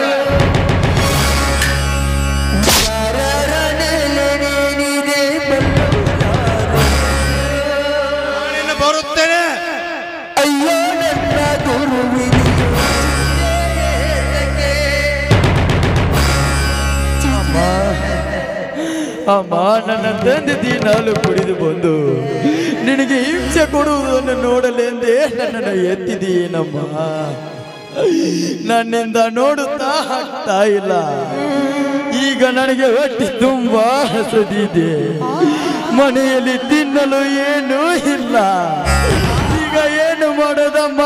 ಬರುತ್ತೇನೆ.
ಅಯ್ಯೋ ನನ್ನ ಗುರುವಿನ ಅಮ್ಮ ನನ್ನ ತಂದೆ ದಿನಾಲು ಕುಡಿದು ಬಂದು ನಿನಗೆ ಹಿಂಸೆ ಕೊಡುವುದನ್ನು ನೋಡಲೆಂದೇ ನನ್ನನ್ನು ಎತ್ತಿದೀನಮ್ಮ. ನನ್ನಿಂದ ನೋಡುತ್ತಾ ಆಗ್ತಾ ಇಲ್ಲ. ಈಗ ನನಗೆ ಹೊಟ್ಟೆ ತುಂಬಾ ಹಸದಿದೆ. ಮನೆಯಲ್ಲಿ ತಿನ್ನಲು ಏನೂ ಇಲ್ಲ. ಈಗ ಏನು ಮಾಡೋದಮ್ಮ?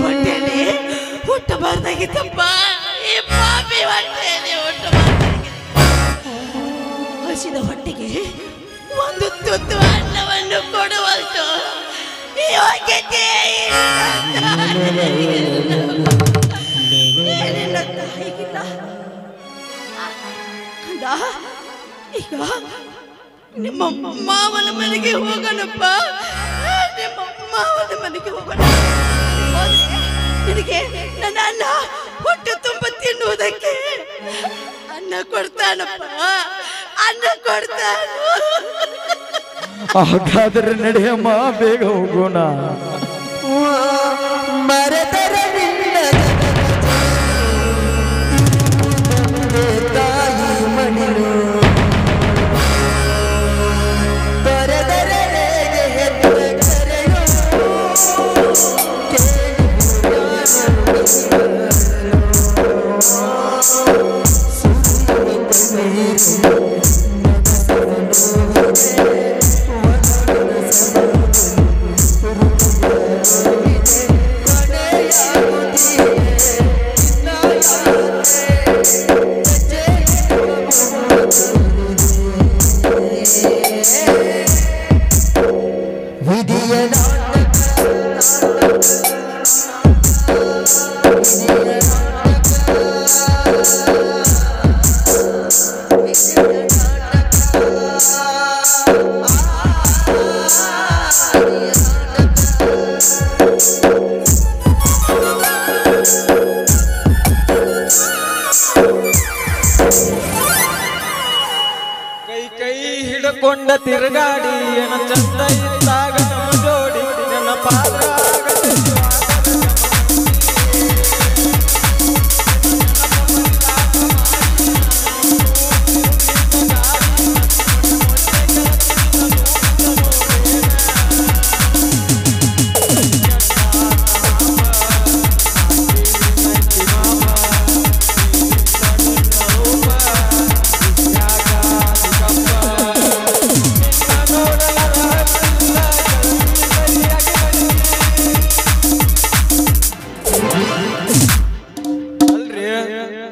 ಹೊಟ್ಟೆಯಲ್ಲಿ ಹುಟ್ಟಬಾರ್ದಾಗಿತ್ತಪ್ಪ. ಈ ಪಾಪಿ ಹೊಟ್ಟೆಯಲ್ಲಿ ಹುಟ್ಟಬಾರ್ದಾಗಿತ್ತು. ಹಸಿದ ಹೊಟ್ಟೆಗೆ ಒಂದು ತುತ್ತು ಅನ್ನವನ್ನು ಕೊಡುವಷ್ಟು ಯೋಗ್ಯತೆ ಏನಿಲ್ಲ ತಾಯಿಗಿಲ್ಲ. ಕಂದ, ಈಗ ನಿಮ್ಮ ಮಾವನ ಮನೆಗೆ ಹೋಗೋಣಪ್ಪ. ನಿಮ್ಮ ಮಾವನ ಮನೆಗೆ ಹೋಗೋಣ. ನಿನಗೆ ನನ್ನ ಅಣ್ಣ ಹೊಟ್ಟೆ ತುಂಬ ತಿನ್ನುವುದಕ್ಕೆ ಅನ್ನ ಕೊಡ್ತಾನಪ್ಪ. ಅನ್ನ ಕೊಡ್ತಾನು.
ಹಾಗಾದ್ರೆ ನಡೆಯಮ್ಮ, ಬೇಗ ಹೋಗೋಣ. ಮರೆತರ ತಾಯಿ ಮಣಿಲು
ಕೊಂಡ ತಿರುಗಾಡಿ ಏನ ಚಂದ ಇದ್ದಾಗ ಜೋಡಿ ನನ್ನ ಪಾದ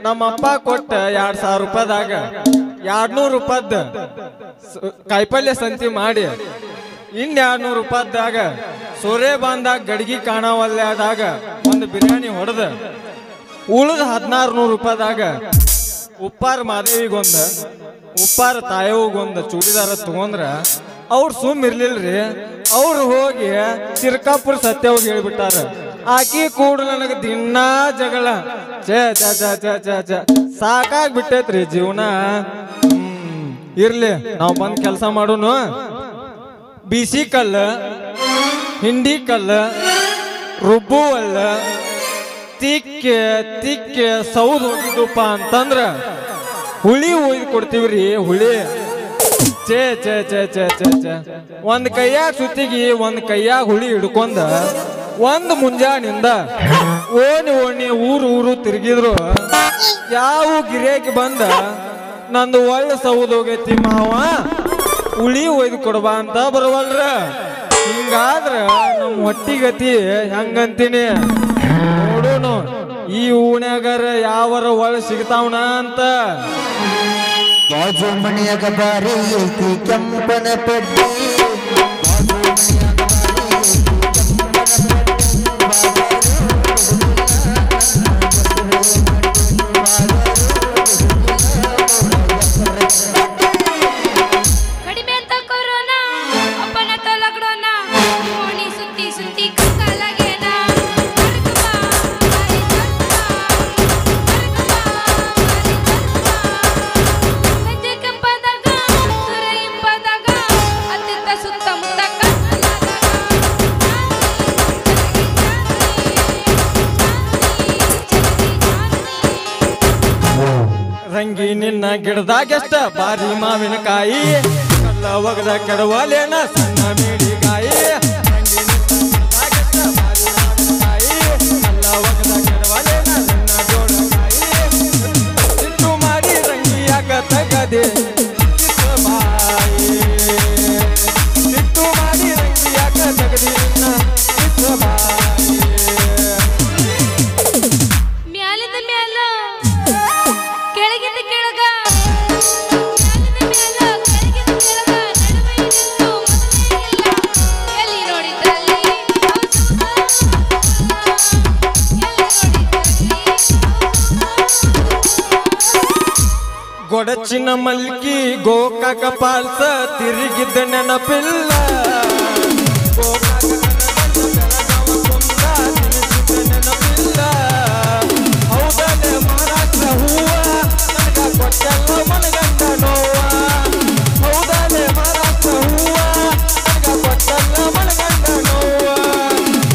ನಮ್ಮಪ್ಪ ಕೊಟ್ಟ 2,000 ರೂಪಾಯಿದಾಗ 200 ರೂಪಾಯ್ದ ಕಾಯಿಪಲ್ಯ ಸಂತಿ ಮಾಡಿ ಇನ್ 200 ರೂಪಾಯ್ದಾಗ ಸೋರೆ ಬಾಂದಾಗ ಗಡಿಗೆ ಕಾಣವಲ್ಲಾದಾಗ ಒಂದು ಬಿರಿಯಾನಿ ಹೊಡೆದ ಉಳಿದ 1,600 ರೂಪಾಯಿದಾಗ ಉಪ್ಪಾರ ಮಾದೇವಿಗೊಂದ ಉಪ್ಪಾರ ತಾಯವ್ಗೊಂದ ಚೂಡಿದಾರ ತಗೊಂಡ್ರ ಅವ್ರು ಸುಮ್ ಇರ್ಲಿಲ್ರಿ. ಅವ್ರು ಹೋಗಿ ಚಿರ್ಕಾಪುರ ಸತ್ಯ ಹೋಗಿ ಹೇಳ್ಬಿಟ್ಟಾರ. ಆಕಿ ಕೂಡ ನನಗೆ ದಿನಾ ಜಗಳ ಚ ಚ ಚ ಚ ಚ ಚ ಸಾಕಾಗ್ಬಿಟ್ಟೈತ್ರಿ ಜೀವನ. ಇರ್ಲಿ, ನಾವು ಬಂದ್ ಕೆಲಸ ಮಾಡೋನು. ಬಿಸಿ ಕಲ್ಲ, ಹಿಂಡಿ ಕಲ್ಲ, ರುಬ್ಬುವಲ್ಲ, ತಿಕ್ಕೆ ತಿಕ್ಕೆ ಸೌದ್ ಹೋಗಿದ್ದಪ್ಪ ಅಂತಂದ್ರ ಹುಳಿ ಒಯ್ದು ಕೊಡ್ತೀವ್ರಿ. ಹುಳಿ ಚೇ ಚೇ ಚೇ ಚೇ ಚೇ ಚೇ ಒಂದ್ ಕೈಯಾಗ ಸುತ್ತಿಗೆ ಒಂದ್ ಕೈಯಾಗ ಹುಳಿ ಹಿಡ್ಕೊಂಡ ಒಂದ್ ಮುಂಜಾನಿಂದ ಓಣಿ ಊರು ತಿರುಗಿದ್ರು ಯಾವ ಗಿರಿಯಾಗಿ ಬಂದ ನಂದು ಒಳ್ಳೆ ಸೌದ್ ಹೋಗೈತಿ ಮಾವ, ಹುಳಿ ಒಯ್ದು ಕೊಡ್ಬಾ ಅಂತ ಬರವಲ್ರ. ಹಿಂಗಾದ್ರ ನಮ್ ಹೊಟ್ಟಿಗತಿ ಹೆಂಗಂತೀನಿ ನೋಡೋನು. ಈ ಊಣ್ಯಾಗರ ಯಾವರ ಒಳ್ಳೆ ಸಿಗ್ತಾವಣ ಅಂತ.
ಬಾಜು ಮನೆಯಾಗ ಬಾರಿ ಐತಿ ಕೆಂಪನ ಪಡ್ಡಿ,
ಕಡಿಮೆ ಅಂತ ಕೊರೋನ
ರಂಗಿ ನಿನ್ನ ಗಿಡದಾಗೆಷ್ಟ ಬಾರಿ ಮಾವಿನಕಾಯಿ ಕಲ್ಲ ಒಗದ ಕೆಡವಲೇನ ಸಣ್ಣ ಮೇಡಿಗಾಯಿ ರಂಗಿ ನಿನ್ನ ಗಿಡದಾಗೆಷ್ಟ ಬಾರಿ ಮಾವಿನಕಾಯಿ ಕಲ್ಲ ಒಗದ ಕೆಡವಲೇನ ಸಣ್ಣ ಜೋಳಕಾಯಿ ಸಿಟ್ಟು ಮಾಡಿ ರಂಗಿಯಾಗ ತಗದೆ ಬಾಯಿ ಸಿಟ್ಟು ಮಾಡಿ ರಂಗಿಯಾಗ ತಗದಿ ನಿನ್ನ ಬಾಯಿ
ಮ್ಯಾಲಿಂದ ಮ್ಯಾಲ ಕೆಳಗಿಂದ ಕೆಳಗ ಎಲ್ಲಿ ನೋಡಿದ್ರಲ್ಲಿ
ಗೊಡಚಿನ ಮಲ್ಕಿ ಗೋಕಾಕ ಪಾಲ್ಸ ತಿರುಗಿದ್ದ ನೆನಪಿಲ್ಲ ನೆನಪಿಲ್ಲ ಹೌದಲ್ಲೇ ಮಹಾರಾಷ್ಟ್ರ ಹೂವ ನನಗ ಕೊಟ್ಟೆಲ್ಲ ಮನಗಂಡ ನೋವ ಹೌದಲ್ಲೇ ಮಹಾರಾಷ್ಟ್ರ ಹೂವ ನನಗ ಕೊಟ್ಟೆಲ್ಲ ಮನಗಂಡ ನೋವ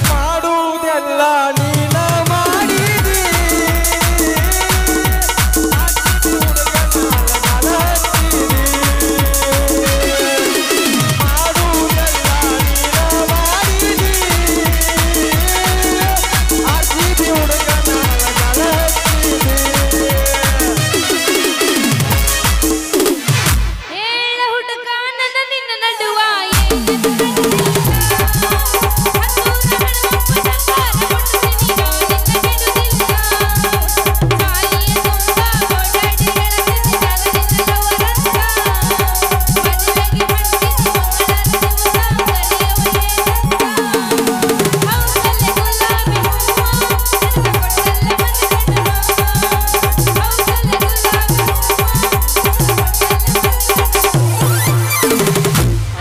ಮಾಡುವುದೆಲ್ಲ ನೀನ ಮಾಡಿದಿ
ಹೇಳ ಹುಡುಗ ನನ್ನ ನಿನ್ನ ನಡುವ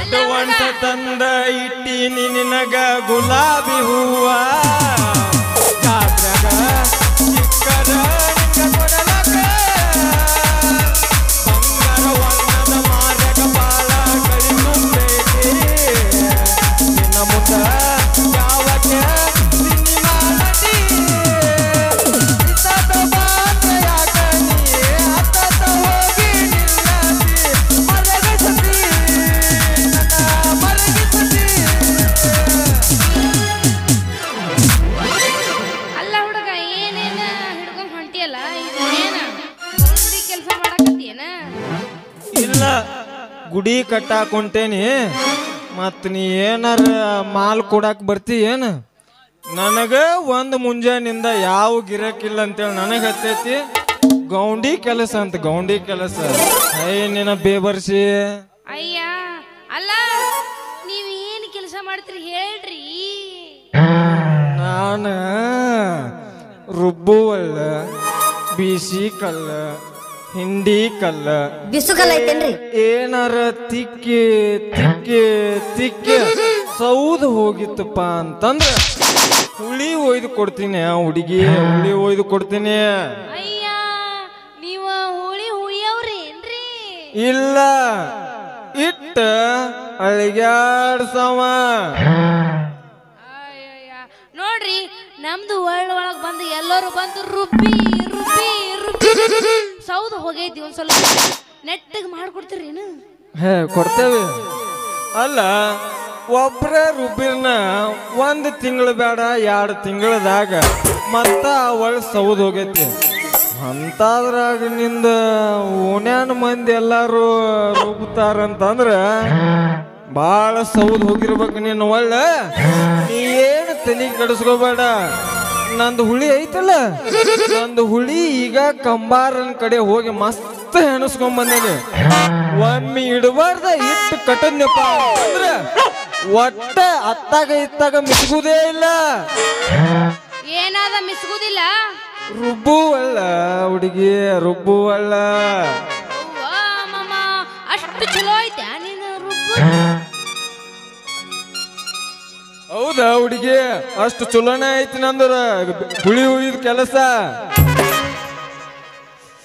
ಅಡ್ವಾನ್ಸ್ ತಂದ ಇಟ್ಟೀನಿ ನಿನಗ ಗುಲಾಬಿ ಹೂವ ಜಾತ್ರೆಗ ಚಿಕ್ಕದ ನಿಂಗ ಕೊಡಲಕ ಬಂಗಾರ ವರ್ಣದ ಮಾರ್ಯಾಗ ಬಾಳ ಕೈ ತುಂಬೈತಿ ನಿನ್ನ ಮುಖ ಯಾವಕ್ಕೆ ಸಿನಿಮಾ ನಟಿ ಇತ್ತ ಬಾತ ಯಾಕ ನೀ ಅತ್ತ ಹೋಗಿ ನಿಲ್ಲತಿ ಮಲಗಸತಿ
ಅಲ್ಲ ಹುಡುಗ ಏನೇನ ಹಿಡ್ಕೊಂಡ್ ಹೊಂಟಿಯಲ್ಲ ಏನ ಕೆಲಸ ಮಾಡಕತ್ತೀಯನ
ಇಲ್ಲ ಗುಡಿ ಕಟ್ಟಾಕೊಂತೇನಿ ಮತ್ ನೀ ಏನಾರ ಮಾಲ್ ಕೊಡಾಕ್ ಬರ್ತಿ ಏನ ನನಗ ಒಂದ್ ಮುಂಜಾನಿಂದ ಯಾವ ಗಿರಕಿಲ್ಲ ಅಂತೇಳಿ ನನಗ ಹತ್ತೈತಿ ಗೌಂಡಿ ಕೆಲಸ ಅಂತ ಗೌಂಡಿ ಕೆಲಸ ನಿನ್ನ ಬೇಬರ್ಸಿ
ಅಯ್ಯ ಅಲ್ಲ ನೀವ್ ಏನ್ ಕೆಲಸ ಮಾಡ್ತೀರಿ ಹೇಳ್ರಿ
ನಾನ ರುಬ್ಬುವಲ್ಲ ಬಿಸಿ ಕಲ್ಲ ಹಿಂಡಿ ಕಲ್ಲ
ಬಿಸುಕಲ್ಲ ಐತೇನ್ರಿ
ಏನಾರ ತಿಕ್ಕಿ ತಿಕ್ಕಿ ತಿಕ್ಕಿ ಸೌದು ಹೋಗಿತ್ತಪ್ಪ ಅಂತಂದ್ರ ಹುಳಿ ಒಯ್ದು ಕೊಡ್ತೀನಿ ಆ ಹುಡುಗಿ ಹುಳಿ ಒಯ್ದು ಕೊಡ್ತೀನಿ
ಅಯ್ಯ ನೀವ ಹೋಳಿ ಹುಯ್ಯವ್ರಿ ಏನ್ರಿ
ಇಲ್ಲ ಇಟ್ಟ ಅಳಿಗಾಡ್ಸವ
ನೋಡ್ರಿ ನಮ್ದು ಒಳಗ್ ಬಂದು ಎಲ್ಲರೂ ಬಂದು ರುಬ್ಬಿ ರುಬ್ಬಿ ರುಬ್ಬಿ ಸೌದು ಹೋಗೈತಿ ಒಂದ್ ಸ್ವಲ್ಪ ನೆಟ್ಟಗ್ ಮಾಡ್ಕೊಡ್ತೀರೇನು
ಹೇ ಕೊಡ್ತೇವೆ ಅಲ್ಲ ಒಬ್ರ ರುಬ್ಬಿರ್ನ ಒಂದ್ ತಿಂಗಳು ಬೇಡ 2 ತಿಂಗಳದಾಗ ಮತ್ತ ಒಳ ಸೌದ್ ಹೋಗೈತಿ ಅಂತಾದ್ರಾಗ ನಿಂದ ಓಣ್ಯಾನ ಮಂದಿ ಎಲ್ಲಾರು ರುಬ್ತಾರಂತಂದ್ರ ಬಾಳ ಸೌದ್ ಹೋಗಿರ್ಬೇಕು ನೀನು ಒಳ್ಳ ನೀ ಏನು ತಲೆ ಕೆಡಿಸ್ಕೋಬೇಡ ನಂದು ಹುಳಿ ಐತಲ್ಲ ನಂದು ಹುಳಿ ಈಗ ಕಂಬಾರನ್ ಕಡೆ ಹೋಗಿ ಮಸ್ತ್ ಹೆಣಸ್ಕೊಂಡ್ ಬಂದೇನಿ ಒಮ್ಮೆ ಇಡಬಾರ್ದ ಇಟ್ಟು ಕಟ್ಟದ್ನಪ್ಪ ಅಂದ್ರ ಒಟ್ಟ ಅತ್ತಾಗ ಇತ್ತಾಗ ಮಿಸ್ಗುದೇ ಇಲ್ಲ
ಏನಾದ ಮಿಸ್ಗುದಿಲ್ಲ
ರುಬ್ಬುವಲ್ಲ ಹುಡುಗಿ ರುಬ್ಬುವಲ್ಲ
ಮಾಮ ಅಷ್ಟು ಚಲೋ ಐತೆ ನೀನು ರುಬ್ಬು
ಹೌದಾ ಹುಡುಗಿ ಅಷ್ಟು ಚಲೋನೇ ಐತಿ ನಂದ್ರ ಹುಳಿ ಹುಳಿದ ಕೆಲಸ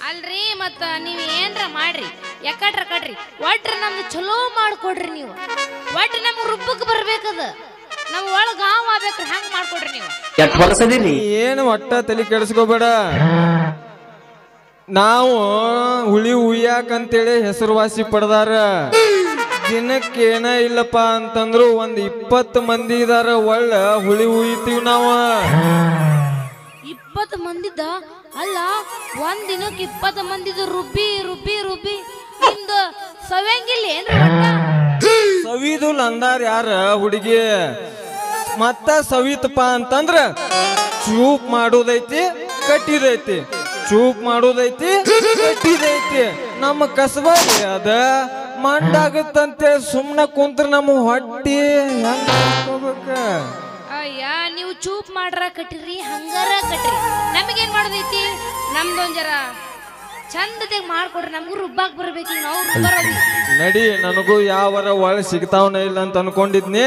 ಅಲ್ರಿ ಮತ್ತ ನೀವ್ ಏನ್ರ ಮಾಡ್ರಿ ಯಾಕಟ್ರ ಕಟ್ರಿ ಒಟ್ರ ನಮ್ದು ಚಲೋ ಮಾಡ್ಕೊಡ್ರಿ ನೀವು ಒಟ್ಟ ನಮ್ಗೆ ರುಬ್ಬಕ್ ಬರ್ಬೇಕದ ನಮ್ ಒಳಗ ಹಾವ್ ಆಗ್ಬೇಕ್ರಿ ಹಂಗ್ ಮಾಡ್ಕೊಡ್ರಿ ನೀವು
ಏನು ಒಟ್ಟ ತಲೆ ಕೆಡಿಸ್ಕೋಬೇಡ ನಾವು ಹುಳಿ ಉಯ್ಯಾಕಂತೇಳಿ ಹೆಸರುವಾಸಿ ಪಡೆದಾರ. ದಿನಕ್ಕೆ ಏನ ಇಲ್ಲಪ್ಪ ಅಂತಂದ್ರು 20 ಮಂದಿ ಇದಾರ. ಒಳ್ಳ ಹುಳಿ ಉಯ್ತೀವಿ ನಾವು.
20 ಮಂದಿದ ಅಲ್ಲ, ಒಂದ್ ದಿನಕ್ಕೆ 20 ಮಂದಿದ ರುಬ್ಬಿ ರುಬ್ಬಿ ರುಬ್ಬಿ ನಿಂದ ಸವ್ಯಂಗಿಲ್ಲ ಏನ್ರಿ?
ಸವಿದುಲ್ ಅಂದಾರ ಯಾರ ಹುಡುಗಿ. ಮತ್ತ ಸವಿತಪ್ಪ ಅಂತಂದ್ರ ಚೂಪ್ ಮಾಡೋದೈತಿ, ಕಟ್ಟಿದೈತಿ. ಚೂಪ್ ಮಾಡೋದೈತಿ, ಕಟ್ಟಿದೈತಿ. ನಮ್ಮ ಕಸಬಾಗಿ ಅದ ಮಂಡಾಗತ್ತಂತೆ ಸುಮ್ನ ಕುಂತ್ರ ನಮ್ಮ ಹೊಟ್ಟಿ ಹೆಂಗ ಹಾಕೋಬೇಕ?
ಅಯ್ಯ, ನೀವು ಚೂಪ್ ಮಾಡ್ರ ಕಟ್ಟಿರಿ, ಹಂಗಾರ ಕಟ್ಟಿರಿ. ನಮಗೇನ್ ಮಾಡೋದೈತಿ? ನಮ್ದೊಂದ್ ಜರ ಚಂದದಾಗ ಮಾಡ್ಕೊಡ್ರಿ, ನಮಗೂ ರುಬ್ಬಾಕ್ ಬರ್ಬೇಕು. ನಾವು
ನಡಿ, ನನಗೂ ಯಾವರ ಒಳ ಸಿಗ್ತಾವನ ಇಲ್ಲ ಅಂತ ಅನ್ಕೊಂಡಿದ್ನಿ.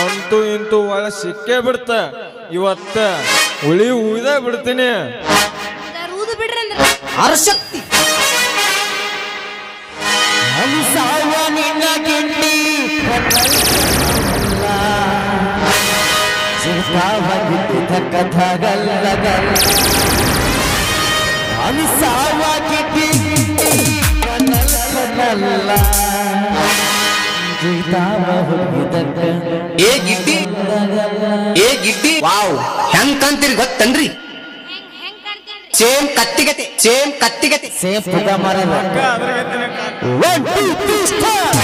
ಅಂತೂ ಇಂತೂ ಒಳ ಸಿಕ್ಕೇ ಬಿಡ್ತ. ಇವತ್ತ ಹುಳಿ ಉಯ್ದ ಬಿಡ್ತೀನಿ.
ಊದು ಬಿಡ್ರಿ ಅಂದ್ರೆ
ಅರಶಕ್ತಿ ಅನಿಸಾವ ನಿನ್ನ ಗಿಂಡಿ ಅನಿಸಾವ ಗಿಡ್ಡಿ
ಏ ಗಿಡ್ಡಿ, ಏ ಗಿಡ್ಡಿ, ವಾವ್, ಹೆಂಗ್ ಕಾಣ್ತೀರಿ ಗೊತ್ತನ್ರಿ? ಸೇಮ್ ಕತ್ತಿಗತೆ, ಸೇಮ್ ಕತ್ತಿಗತೆ,
ಸೇಮ್ ಪುಗ ಮರ. 1 2 3 ಸ್ಟಾರ್ಟ್.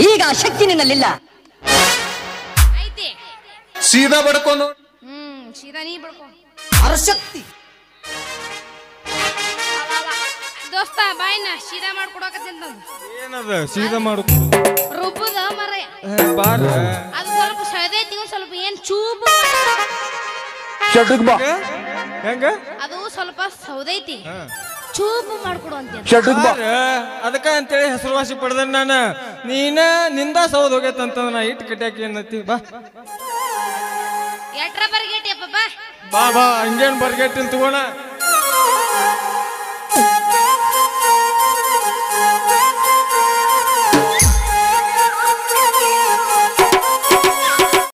ಈಗ ಆ ಶಕ್ತಿ ನಿನ್ನಲ್ಲಿಲ್ಲ.
ಸೀದಾ ಬಡ್ಕೊಂಡು
ಸೀದಾ ನೀ ಬಡ್ಕೊ.
ಅರಶಕ್ತಿ
ದೋಸ್ತ ಬಾಯ್ನ ಸೀದಾ ಮಾಡ್ಕೊಡಕತ್ತಂತ.
ಏನದ ಸೀದಾ ಮಾಡು
ರುಬ್ಬದ ಮರ
ಬಾರ.
ಅದು ಸ್ವಲ್ಪ ಸೌದೈತಿ, ಸ್ವಲ್ಪ ಏನ್ ಚೂಬು
ಶಟಕ್ ಬಾ
ಹೆಂಗ
ಅದು ಸ್ವಲ್ಪ ಸೌದೈತಿ ಚೂಪು ಮಾಡ್ಕೊಡು ಅಂತ
ಶಟಕ್ ಬಾ
ಅದಕ್ಕ ಅಂತೇಳಿ ಹೆಸರುವಾಸಿ ಪಡೆದ ನಾನು ನೀನ ನಿಂದ ಸೌದ್ ಹೋಗೈತಂತ ನಾ ಇಟ್ಟು ಕಟ್ಯಾಕಿ ಏನತಿ ಬಾ
ಎಟ್ರ ಬರ್ಗೇಟಿಯಪ್ಪ ಬಾ
ಬಾ ಬಾ ಹಂಗೇನ್ ಬರ್ಗೆಟ್ಟಿನ್ ತಗೋಣ